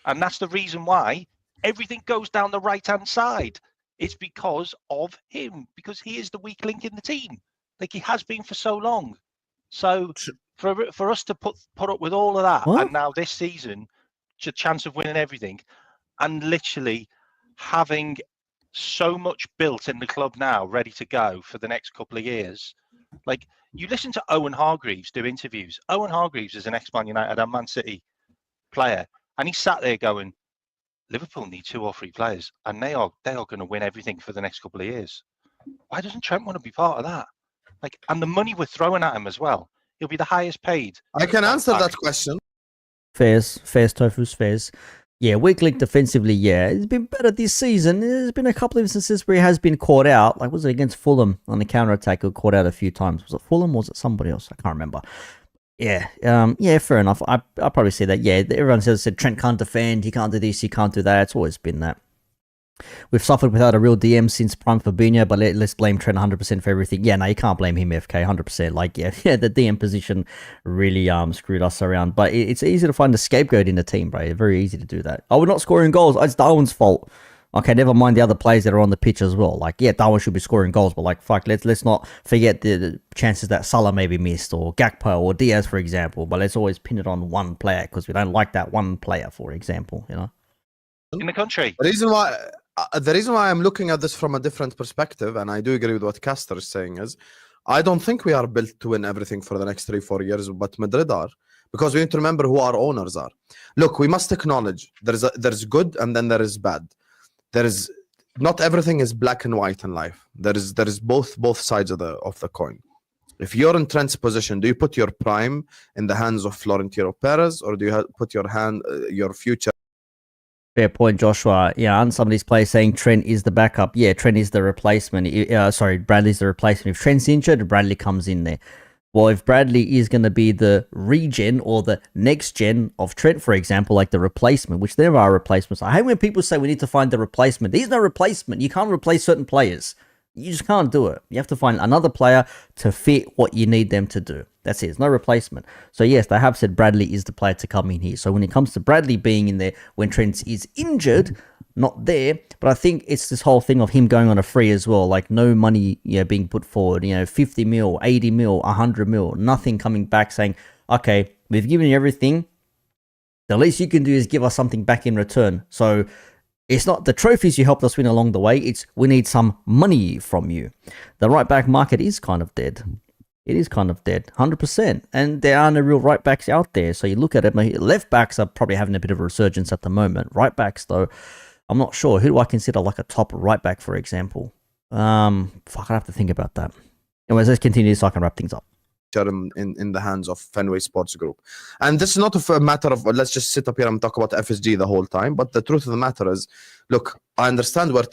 And that's the reason why everything goes down the right-hand side. It's because of him, because he is the weak link in the team, like he has been for so long. So for us to put up with all of that, and now this season, a chance of winning everything, and literally having so much built in the club now, ready to go for the next couple of years. Like, you listen to Owen Hargreaves do interviews. Owen Hargreaves is an ex-Man United and Man City player, and he sat there going, Liverpool need 2 or 3 players, and they are going to win everything for the next couple of years. Why doesn't Trent want to be part of that? Like, and the money we're throwing at him as well. He'll be the highest paid. I can answer that question. Fairs, Tofu's fairs. Yeah, weak link defensively, yeah. It's been better this season. There's been a couple of instances where he has been caught out. Like, was it against Fulham on the counter-attack? He got caught out a few times. Was it Fulham or was it somebody else? I can't remember. Yeah, yeah, fair enough. I probably say that, yeah. Everyone said Trent can't defend, he can't do this, he can't do that. It's always been that. We've suffered without a real DM since Prime Fabinho, but let's blame Trent 100% for everything. Yeah, no, you can't blame him, FK, 100%. Like, yeah, the DM position really screwed us around. But it's easy to find a scapegoat in the team, bro. It's very easy to do that. Oh, we're not scoring goals. It's Darwin's fault. Okay, never mind the other players that are on the pitch as well. Like, yeah, Darwin should be scoring goals, but like, fuck, let's not forget the chances that Salah maybe missed, or Gakpo, or Diaz, for example. But let's always pin it on one player because we don't like that one player, for example, you know? In the country. The reason why I'm looking at this from a different perspective, and I do agree with what Castor is saying, is I don't think we are built to win everything for the next 3-4 years, but Madrid are, because we need to remember who our owners are. Look, we must acknowledge there's good and then there is bad. There is not everything is black and white in life. There is both sides of the coin. If you're in Trent's position, do you put your prime in the hands of Florentino Perez, or do you put your future? Fair point, Joshua. Yeah, and somebody's players saying Trent is the backup. Yeah, Trent is the replacement. Bradley's the replacement. If Trent's injured, Bradley comes in there. Well, if Bradley is going to be the regen or the next gen of Trent, for example, like the replacement, which there are replacements. I hate when people say we need to find the replacement. There's no replacement. You can't replace certain players. You just can't do it. You have to find another player to fit what you need them to do. That's it. There's no replacement. So yes, they have said Bradley is the player to come in here. So when it comes to Bradley being in there when Trent is injured, not there, but I think it's this whole thing of him going on a free as well, like no money, being put forward, 50 mil, 80 mil, 100 mil, nothing coming back saying, okay, we've given you everything. The least you can do is give us something back in return. So it's not the trophies you helped us win along the way. It's we need some money from you. The right back market is kind of dead. It is kind of dead, 100%. And there are no real right backs out there. So you look at it, left backs are probably having a bit of a resurgence at the moment. Right backs, though, I'm not sure. Who do I consider like a top right back, for example? I have to think about that. Anyways, let's continue so I can wrap things up. In the hands of Fenway Sports Group. And this is not a matter of let's just sit up here and talk about FSG the whole time, but the truth of the matter is, look, I understand where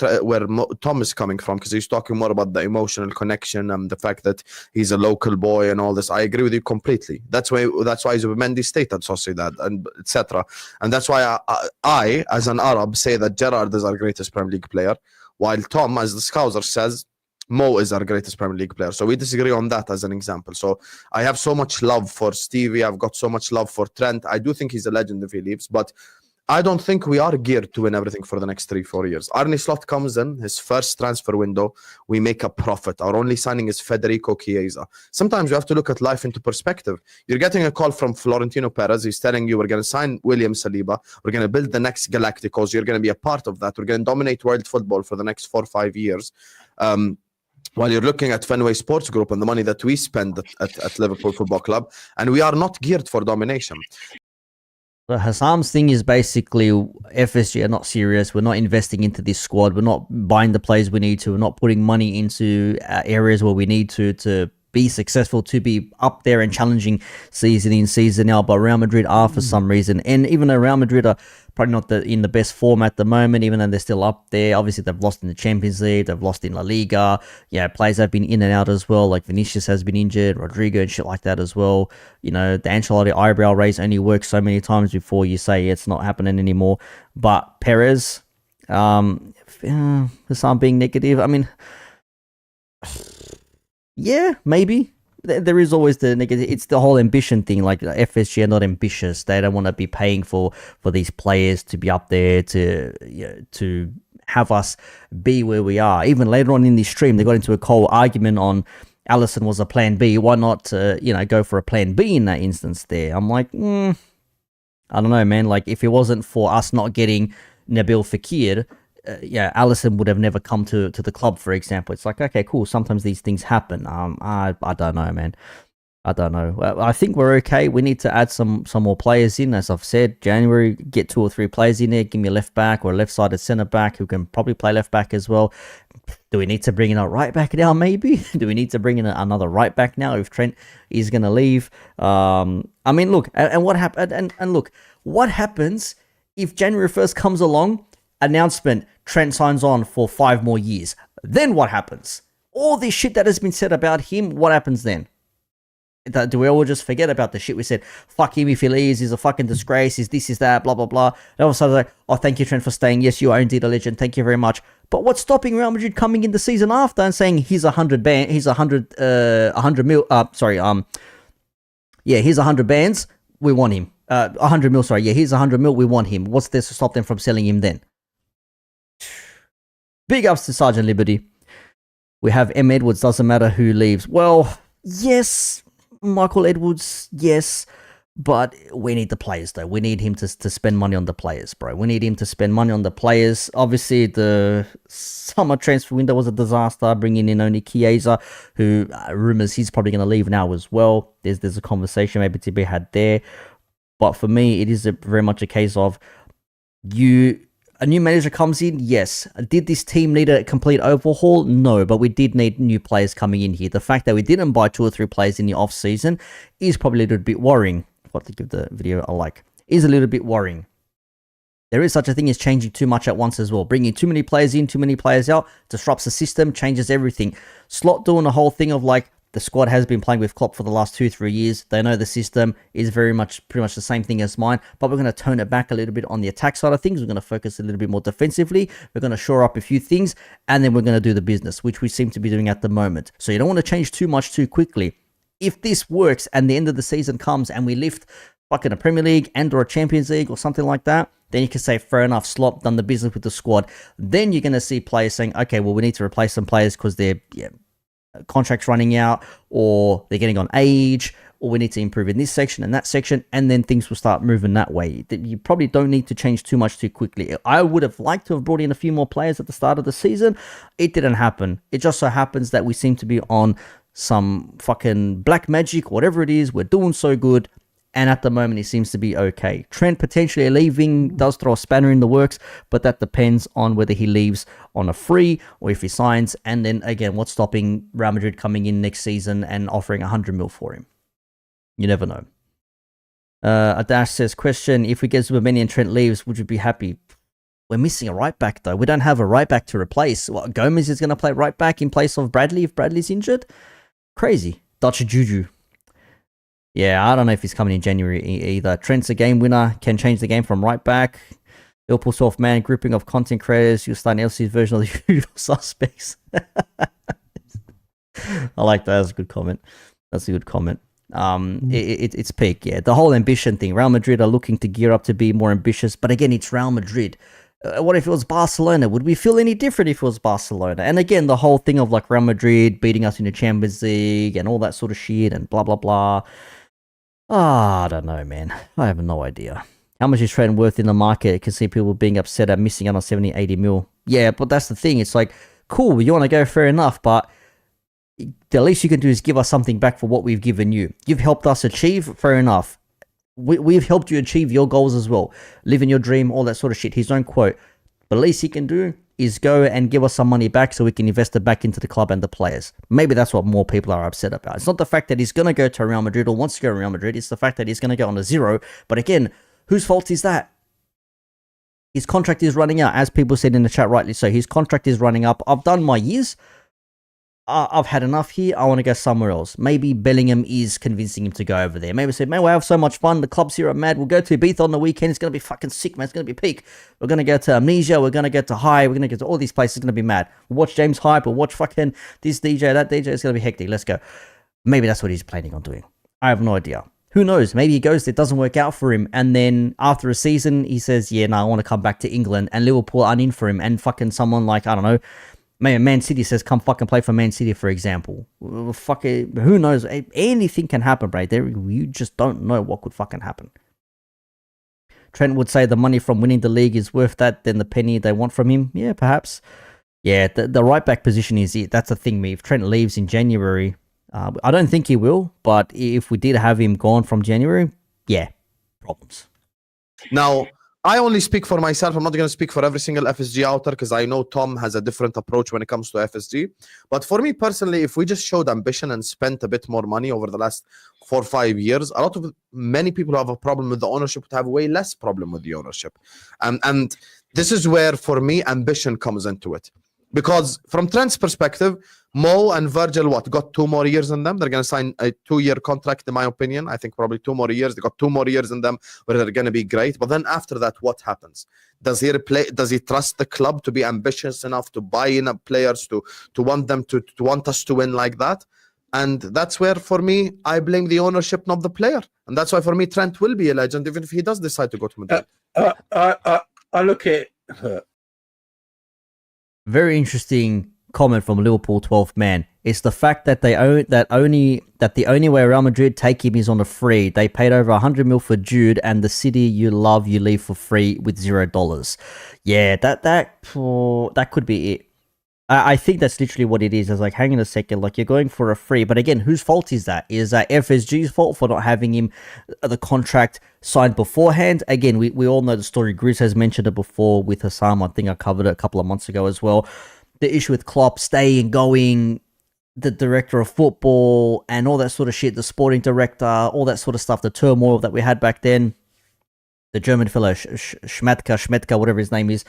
Tom is coming from, because he's talking more about the emotional connection and the fact that he's a local boy and all this. I agree with you completely. That's why Zubimendi stayed at Sociedad and etc. And that's why I as an Arab say that Gerrard is our greatest Premier League player, while Tom, as the Scouser, says Mo is our greatest Premier League player. So we disagree on that as an example. So I have so much love for Stevie. I've got so much love for Trent. I do think he's a legend if he leaves, but I don't think we are geared to win everything for the next 3-4 years. Arne Slot comes in, his first transfer window, we make a profit. Our only signing is Federico Chiesa. Sometimes you have to look at life into perspective. You're getting a call from Florentino Perez. He's telling you, we're going to sign William Saliba. We're going to build the next Galacticos. You're going to be a part of that. We're going to dominate world football for the next 4 or 5 years. While you're looking at Fenway Sports Group and the money that we spend at Liverpool Football Club, and we are not geared for domination. So Husam's thing is basically FSG are not serious. We're not investing into this squad. We're not buying the players we need to. We're not putting money into areas where we need to be successful, to be up there and challenging season in, season out. But Real Madrid are for some reason. And even though Real Madrid are probably not in the best form at the moment, even though they're still up there. Obviously, they've lost in the Champions League. They've lost in La Liga. Yeah, players have been in and out as well. Like Vinicius has been injured, Rodrigo and shit like that as well. The Ancelotti eyebrow raise only works so many times before you say it's not happening anymore. But Perez, Hussam being negative, I mean, yeah, maybe. there is always the negative. It's the whole ambition thing. Like FSG are not ambitious. They don't want to be paying for these players to be up there to have us be where we are. Even later on in the stream, they got into a cold argument on Allison was a plan B. Why not, go for a plan B in that instance there? I'm like, I don't know, man. Like, if it wasn't for us not getting Nabil Fekir, Allison would have never come to the club, for example. It's like, okay, cool. Sometimes these things happen. I don't know, man. I don't know. I think we're okay. We need to add some more players in. As I've said, January, get 2 or 3 players in there. Give me a left back or a left-sided centre back who can probably play left back as well. Do we need to bring in a right back now, maybe? Do we need to bring in another right back now if Trent is going to leave? I mean, look, and what happened? And look, what happens if January 1st comes along, announcement, Trent signs on for 5 more years? Then what happens? All this shit that has been said about him, what happens then? Do we all just forget about the shit we said? Fuck him if he leaves, he's a fucking disgrace, he's this, is that, blah, blah, blah. And all of a sudden, like, oh, thank you, Trent, for staying. Yes, you are indeed a legend. Thank you very much. But what's stopping Real Madrid coming in the season after and saying he's 100 he's 100 mil, here's 100 bands, we want him. 100 mil, sorry. Yeah, here's 100 mil, we want him. What's there to stop them from selling him then? Big ups to Sergeant Liberty. We have M. Edwards, doesn't matter who leaves. Well, yes, Michael Edwards, yes, but we need the players, though. We need him to spend money on the players, bro. We need him to spend money on the players. Obviously, the summer transfer window was a disaster, bringing in only Chiesa, who rumors he's probably going to leave now as well. There's a conversation maybe to be had there. But for me, it is very much a case of a new manager comes in, yes. Did this team need a complete overhaul? No, but we did need new players coming in here. The fact that we didn't buy 2 or 3 players in the off-season is probably a little bit worrying. I've got to give the video a like. Is a little bit worrying. There is such a thing as changing too much at once as well. Bringing too many players in, too many players out, disrupts the system, changes everything. Slot doing the whole thing of like, the squad has been playing with Klopp for the last 2-3 years. They know the system is pretty much the same thing as mine, but we're going to tone it back a little bit on the attack side of things. We're going to focus a little bit more defensively. We're going to shore up a few things, and then we're going to do the business, which we seem to be doing at the moment. So you don't want to change too much too quickly. If this works and the end of the season comes and we lift fucking a Premier League and or a Champions League or something like that, then you can say, fair enough, Slot done the business with the squad. Then you're going to see players saying, okay, well, we need to replace some players because they're contracts running out, or they're getting on age, or we need to improve in this section and that section, and then things will start moving that way. You probably don't need to change too much too quickly. I would have liked to have brought in a few more players at the start of the season. It didn't happen. It just so happens that we seem to be on some fucking black magic, whatever it is. We're doing so good, and at the moment it seems to be okay. Trent potentially leaving does throw a spanner in the works, but that depends on whether he leaves on a free or if he signs. And then again, what's stopping Real Madrid coming in next season and offering 100 mil for him? You never know. Adash says, question, if we get Zubameni and Trent leaves, would you be happy? We're missing a right back, though. We don't have a right back to replace. What, Gomez is going to play right back in place of Bradley if Bradley's injured? Crazy. Dutch Juju. Yeah, I don't know if he's coming in January either. Trent's a game winner, can change the game from right back. Liverpool soft man, grouping of content creators. You'll start an LC's version of the usual suspects. I like that. That's a good comment. That's a good comment. It's peak, yeah. The whole ambition thing. Real Madrid are looking to gear up to be more ambitious, but again, it's Real Madrid. What if it was Barcelona? Would we feel any different if it was Barcelona? And again, the whole thing of like Real Madrid beating us in the Champions League and all that sort of shit and blah, blah, blah. I don't know, man. I have no idea. How much is Trent worth in the market? I can see people being upset at missing out on 70, 80 mil. Yeah, but that's the thing. It's like, cool, you want to go, fair enough, but the least you can do is give us something back for what we've given you. You've helped us achieve, fair enough. We've helped you achieve your goals as well. Living your dream, all that sort of shit. His own quote. The least he can do is go and give us some money back so we can invest it back into the club and the players. Maybe that's what more people are upset about. It's not the fact that he's going to go to Real Madrid or wants to go to Real Madrid. It's the fact that he's going to go on a zero. But again, whose fault is that? His contract is running out, as people said in the chat rightly so. His contract is running up. I've done my years. I've had enough here. I want to go somewhere else. Maybe Bellingham is convincing him to go over there. Maybe say, man, we'll have so much fun. The clubs here are mad. We'll go to Ibiza on the weekend. It's going to be fucking sick, man. It's going to be peak. We're going to go to Amnesia. We're going to go to High. We're going to go to all these places. It's going to be mad. We'll watch James Hype. We'll watch fucking this DJ, that DJ. It's going to be hectic. Let's go. Maybe that's what he's planning on doing. I have no idea. Who knows? Maybe he goes, it doesn't work out for him, and then after a season, he says, yeah, no, I want to come back to England, and Liverpool aren't in for him, and fucking someone like, I don't know, maybe Man City says, come fucking play for Man City, for example. Fuck it. Who knows? Anything can happen, right? You just don't know what could fucking happen. Trent would say the money from winning the league is worth that than the penny they want from him. Yeah, perhaps. Yeah, the right back position is it. That's the thing, me. If Trent leaves in January, I don't think he will, but if we did have him gone from January, yeah, problems. Now, I only speak for myself. I'm not going to speak for every single FSG outer because I know Tom has a different approach when it comes to FSG. But for me personally, if we just showed ambition and spent a bit more money over the last 4 or 5 years, many people who have a problem with the ownership would have way less problem with the ownership. And this is where, for me, ambition comes into it. Because from Trent's perspective, Mo and Virgil, got 2 more years in them? They're going to sign a 2-year contract, in my opinion. I think probably 2 more years. They got 2 more years in them where they're going to be great. But then after that, what happens? Does he trust the club to be ambitious enough to buy in players, to want them to want us to win like that? And that's where, for me, I blame the ownership, not the player. And that's why, for me, Trent will be a legend, even if he does decide to go to Madrid. I look at Very interesting comment from Liverpool 12th man. It's the fact that the only way Real Madrid take him is on a free. They paid over 100 mil for Jude, and the city you love, you leave for free with $0. Yeah, that could be it. I think that's literally what it is. I was like, hang on a second, like you're going for a free. But again, whose fault is that? Is that FSG's fault for not having him the contract signed beforehand? Again, we all know the story. Grizz has mentioned it before with Husam. I think I covered it a couple of months ago as well. The issue with Klopp staying, going, the director of football and all that sort of shit, the sporting director, all that sort of stuff, the turmoil that we had back then. The German fellow, Schmetka, whatever his name is,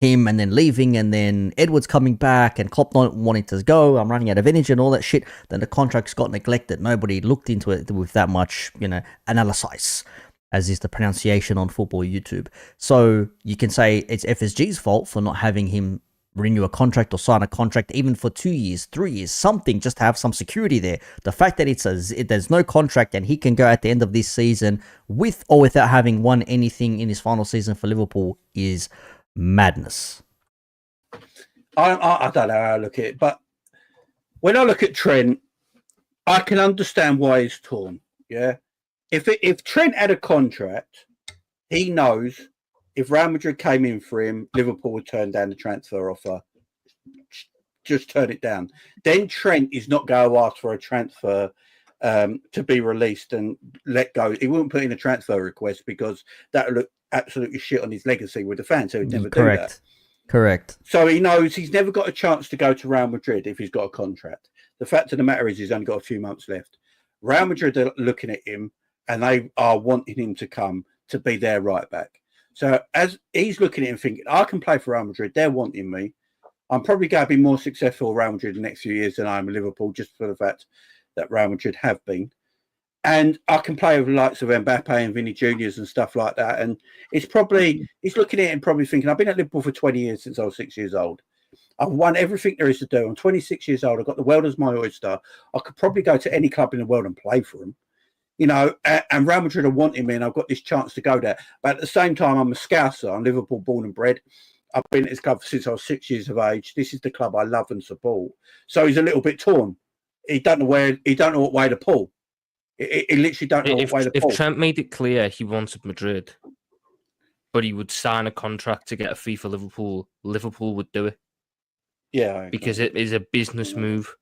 him, and then leaving, and then Edwards coming back, and Klopp not wanting to go, I'm running out of energy and all that shit. Then the contracts got neglected. Nobody looked into it with that much, analysis, as is the pronunciation on football YouTube. So you can say it's FSG's fault for not having him renew a contract or sign a contract even for 2 years, 3 years, something, just to have some security there. The fact that there's no contract and he can go at the end of this season with or without having won anything in his final season for Liverpool is madness. I don't know how I look at it, but when I look at Trent, I can understand why he's torn. Yeah, if Trent had a contract, he knows if Real Madrid came in for him, Liverpool would turn down the transfer offer. Just turn it down. Then Trent is not going to ask for a transfer to be released and let go. He wouldn't put in a transfer request because that would look absolutely shit on his legacy with the fans. So he'd never do that. Correct. So he knows he's never got a chance to go to Real Madrid if he's got a contract. The fact of the matter is he's only got a few months left. Real Madrid are looking at him and they are wanting him to come to be their right back. So as he's looking at him thinking, I can play for Real Madrid, they're wanting me. I'm probably going to be more successful at Real Madrid in the next few years than I am at Liverpool, just for the fact that Real Madrid have been. And I can play with the likes of Mbappe and Vinny Juniors and stuff like that. And it's probably, he's looking at it and probably thinking, I've been at Liverpool for 20 years since I was 6 years old. I've won everything there is to do. I'm 26 years old. I've got the world as my oyster. I could probably go to any club in the world and play for them. And Real Madrid are wanting me, and I've got this chance to go there. But at the same time, I'm a Scouser. I'm Liverpool born and bred. I've been at this club since I was 6 years of age. This is the club I love and support. So he's a little bit torn. He don't know what way to pull. He literally don't know what way to pull. If Trent made it clear he wanted Madrid, but he would sign a contract to get a fee for Liverpool, Liverpool would do it. Yeah, because it is a business move.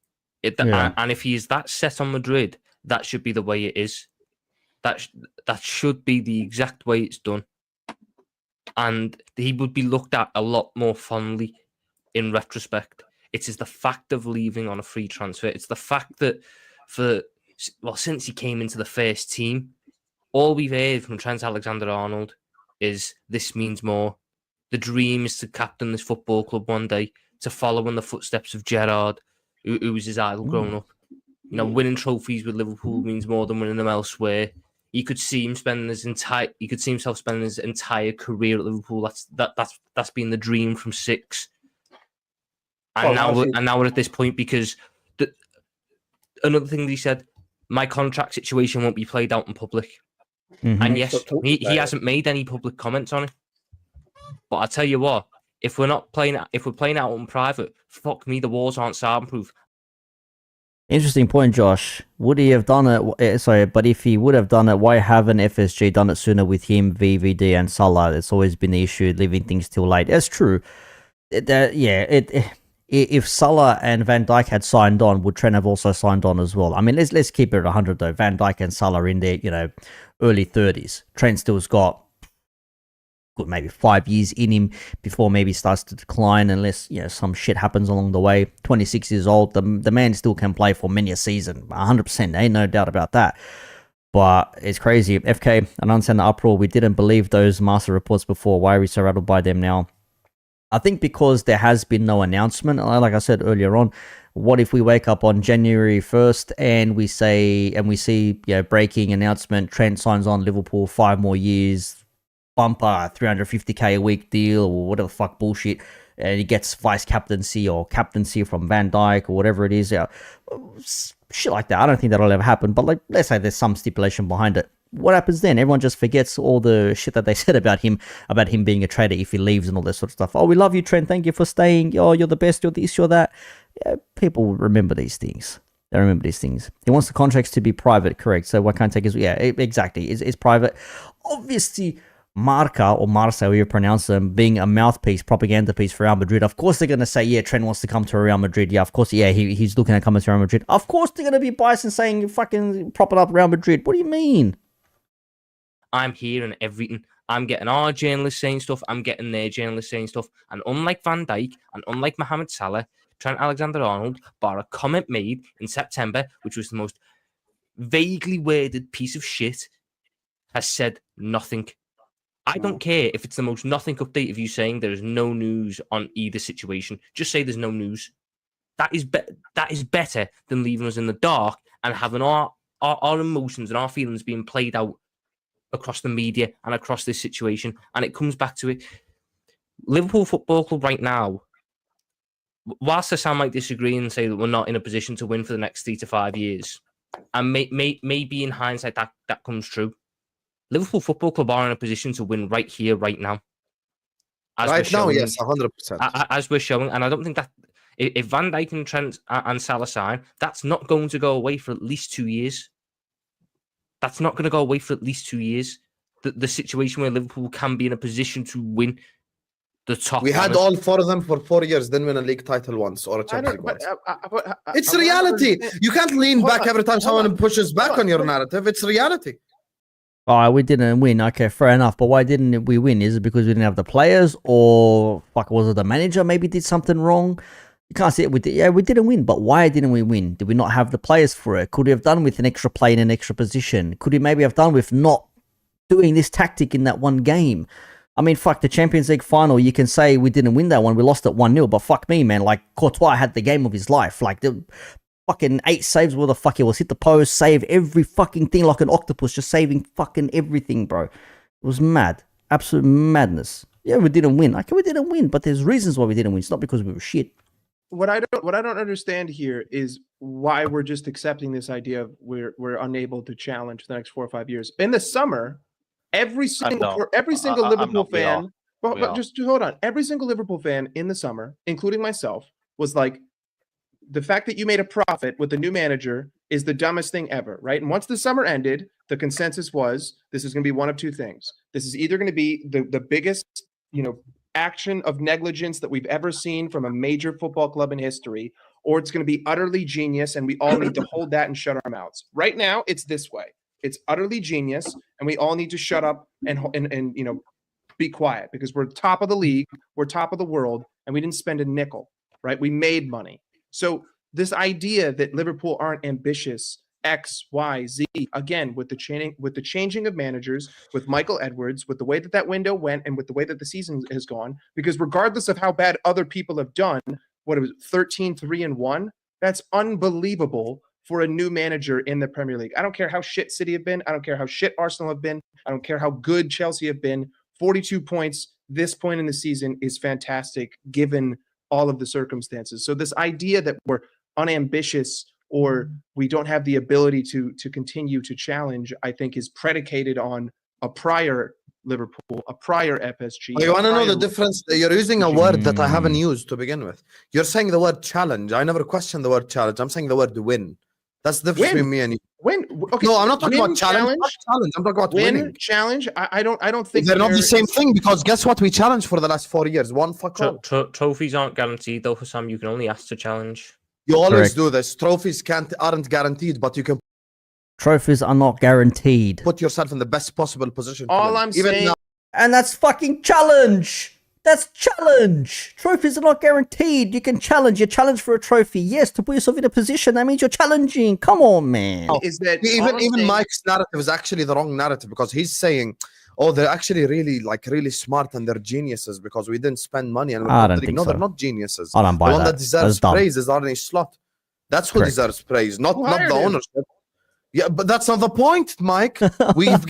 And if he is that set on Madrid, that should be the way it is. That should be the exact way it's done. And he would be looked at a lot more fondly in retrospect. It is the fact of leaving on a free transfer. It's the fact that since he came into the first team, all we've heard from Trent Alexander-Arnold is this means more. The dream is to captain this football club one day, to follow in the footsteps of Gerrard, who was his idol growing up. Winning trophies with Liverpool means more than winning them elsewhere. He could see himself spending his entire career at Liverpool. That's been the dream from 6. And now we're at this point because another thing that he said, my contract situation won't be played out in public. Mm-hmm. And yes, he hasn't made any public comments on it. But I tell you what, if we're playing out in private, fuck me, the walls aren't soundproof. Interesting point, Josh. Would he have done it? Sorry, but if he would have done it, why haven't FSG done it sooner with him, VVD, and Salah? It's always been the issue, leaving things till late. That's true. If Salah and Van Dijk had signed on, would Trent have also signed on as well? I mean, let's keep it at 100 though. Van Dijk and Salah are in their early 30s. Trent still's got maybe 5 years in him before maybe starts to decline, unless some shit happens along the way. 26 years old, the man still can play for many a season, 100%. Ain't no doubt about that. But it's crazy. FK, I understand the uproar. We didn't believe those master reports before. Why are we so rattled by them now? I think because there has been no announcement. Like I said earlier on, what if we wake up on January 1st and we see breaking announcement, Trent signs on Liverpool 5 more years, bumper, 350k a week deal or whatever the fuck bullshit, and he gets vice captaincy or captaincy from Van Dijk or whatever it is. Shit like that. I don't think that'll ever happen, but let's say there's some stipulation behind it. What happens then? Everyone just forgets all the shit that they said about him being a traitor if he leaves and all that sort of stuff. Oh, we love you, Trent. Thank you for staying. Oh, you're the best. You're this, you're that. Yeah, people remember these things. They remember these things. He wants the contracts to be private, correct? So why can't take his... Yeah, exactly. It's private. Obviously, Marca or Marca, however you pronounce them, being a mouthpiece, propaganda piece for Real Madrid. Of course they're going to say, yeah, Trent wants to come to Real Madrid. Yeah, of course, yeah, he's looking at coming to Real Madrid. Of course they're going to be biased and saying, fucking propping up Real Madrid. What do you mean? I'm hearing everything. I'm getting our journalists saying stuff. I'm getting their journalists saying stuff. And unlike Van Dijk and unlike Mohamed Salah, Trent Alexander-Arnold, bar a comment made in September, which was the most vaguely worded piece of shit, has said nothing. I don't care if it's the most nothing update of you saying there is no news on either situation. Just say there's no news. That is better than leaving us in the dark and having our emotions and our feelings being played out across the media and across this situation. And it comes back to it. Liverpool Football Club right now, whilst Husam might disagree and say that we're not in a position to win for the next 3 to 5 years, and maybe in hindsight that comes true, Liverpool Football Club are in a position to win right here, right now. Right now, yes, 100%. As we're showing, and I don't think that if Van Dijk and Trent and Salah sign, that's not going to go away for at least 2 years. That's not going to go away for at least 2 years. The situation where Liverpool can be in a position to win the top. We had all 4 of them for 4 years, didn't win a league title once or a Champions League once. It's reality. You can't lean back every time someone pushes back on your narrative. It's reality. Oh, we didn't win. Okay, fair enough. But why didn't we win? Is it because we didn't have the players, or was it the manager maybe did something wrong? You can't say it. We didn't win. But why didn't we win? Did we not have the players for it? Could we have done with an extra play in an extra position? Could we maybe have done with not doing this tactic in that one game? I mean, the Champions League final, you can say we didn't win that one. We lost it 1-0, but fuck me, man. Courtois had the game of his life. The fucking 8 saves, where the fuck he was. Hit the post, save every fucking thing like an octopus, just saving fucking everything, bro. It was mad. Absolute madness. Yeah, we didn't win. We didn't win, but there's reasons why we didn't win. It's not because we were shit. What I don't understand here is why we're just accepting this idea of we're unable to challenge the next 4 or 5 years. In the summer, every single Liverpool fan, but just hold on. Every single Liverpool fan in the summer, including myself, was like, the fact that you made a profit with the new manager is the dumbest thing ever, right? And once the summer ended, the consensus was this is going to be one of two things. This is either going to be the biggest, action of negligence that we've ever seen from a major football club in history, or it's going to be utterly genius, and we all need to hold that and shut our mouths. Right now, it's this way. It's utterly genius, and we all need to shut up and be quiet, because we're top of the league, we're top of the world, and we didn't spend a nickel, right? We made money. So this idea that Liverpool aren't ambitious, X, Y, Z, again, with the changing of managers, with Michael Edwards, with the way that window went, and with the way that the season has gone, because regardless of how bad other people have done, what it was 13-3-1, that's unbelievable for a new manager in the Premier League. I don't care how shit City have been. I don't care how shit Arsenal have been. I don't care how good Chelsea have been. 42 points this point in the season is fantastic given all of the circumstances. So this idea that we're unambitious or we don't have the ability to continue to challenge, I think is predicated on a prior Liverpool, a prior FSG. You want to know the prior- difference? You're using a word that I haven't used to begin with. You're saying the word challenge. I never questioned the word challenge. I'm saying the word win. That's the difference between me and you. Win. Okay. No, I'm not talking Win, about challenge. I'm talking about win, winning. challenge. I don't think They're not the same thing, because guess what? We challenged for the last 4 years. One fuck all. Trophies aren't guaranteed, though, Husam. You can only ask to challenge. You always Correct. do this. Trophies aren't guaranteed, but you can Trophies are not guaranteed. put yourself in the best possible position. to All win. I'm Even saying- now, And that's fucking challenge. That's challenge. Trophies are not guaranteed. You can challenge. You challenge for a trophy. Yes, to put yourself in a position. That means you're challenging. Come on, man. is that even all I'm saying- Mike's narrative is actually the wrong narrative, because he's saying, "Oh, they're actually really smart and they're geniuses because we didn't spend money." And we're I not don't doing-" think No, so. they're not geniuses. I don't buy the one that. that deserves That's dumb. praise is Arne Slot. That's who Correct. deserves praise, not Who not hired the him? ownership. Yeah, but that's not the point, Mike. We've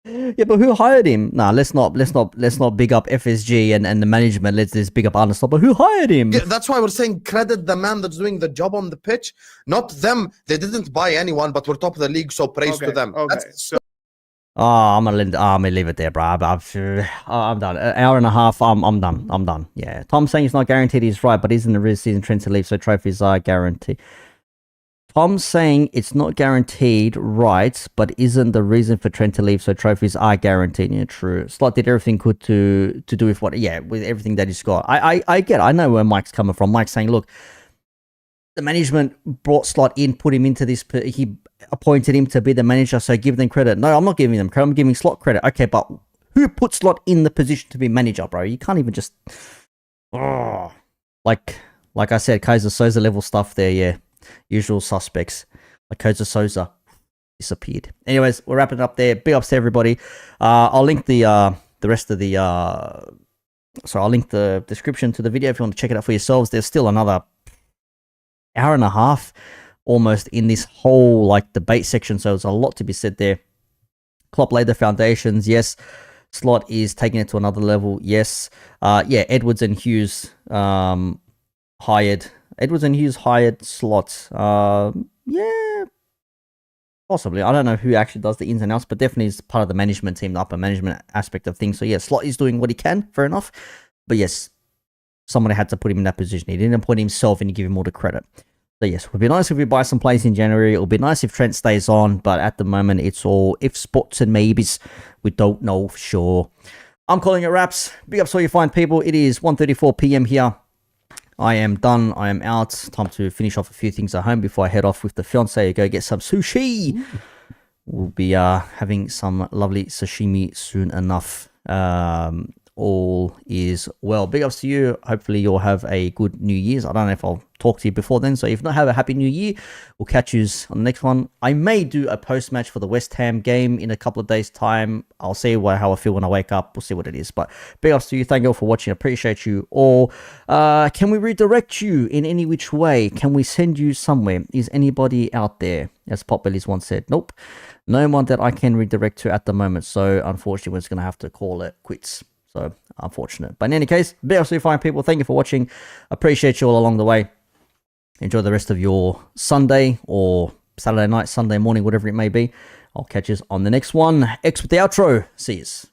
Yeah, but who hired him? Nah, let's not big up FSG and the management. Let's big up Arne Slot. But who hired him? Yeah, that's why we're saying credit the man that's doing the job on the pitch, not them. They didn't buy anyone, but we're top of the league, so praise to them. Okay. That's So Oh, I'm gonna leave it there, bro. I'm done. An hour and a half. I'm done. Yeah, Tom's saying it's not guaranteed. He's right, but isn't the real season Trent to leave, so trophies are guaranteed. Tom's saying it's not guaranteed, right? But isn't the reason for Trent to leave, so trophies are guaranteed? Yeah, true. Slot did everything good to do with what? Yeah, with everything that he's got. I get it. I know where Mike's coming from. Mike's saying, look, the management brought Slot in, put him into this. He appointed him to be the manager, so give them credit. No, I'm not giving them credit. I'm giving Slot credit. Okay, but who put Slot in the position to be manager, bro? You can't even just. Oh, like I said, Kaiser Soza level stuff there. Yeah. Usual suspects. Like Kaiser Soza disappeared. Anyways, we're wrapping it up there. Big ups to everybody. I'll link the rest of the I'll link the description to the video if you want to check it out for yourselves. There's still another hour and a half almost in this whole like debate section, so there's a lot to be said there. Klopp laid the foundations, yes. Slot is taking it to another level, yes. Yeah, Edwards and Hughes hired Slot. Yeah, possibly. I don't know who actually does the ins and outs, but definitely is part of the management team, the upper management aspect of things. So yeah, Slot is doing what he can, fair enough. But yes, somebody had to put him in that position. He didn't put himself in and give him all the credit. So yes, it would be nice if we buy some players in January. It would be nice if Trent stays on, but at the moment it's all ifs, buts and maybes. We don't know for sure. I'm calling it wraps. Big ups to all you fine people. It is 1:34 p.m. here. I am done. I am out. Time to finish off a few things at home before I head off with the fiance. Go get some sushi. We'll be having some lovely sashimi soon enough. All is well. Big ups to you. Hopefully you'll have a good New Year's. I don't know if I'll talk to you before then. So if not, have a happy New Year. We'll catch you on the next one. I may do a post-match for the West Ham game in a couple of days' time. I'll see how I feel when I wake up. We'll see what it is. But big ups to you. Thank you all for watching. Appreciate you all. Can we redirect you in any which way? Can we send you somewhere? Is anybody out there? As Potbellies once said, nope. No one that I can redirect to at the moment. So unfortunately, we're just going to have to call it quits. So unfortunate. But in any case, big ups to you fine people. Thank you for watching. Appreciate you all along the way. Enjoy the rest of your Sunday or Saturday night, Sunday morning, whatever it may be. I'll catch you on the next one. X with the outro. See yous.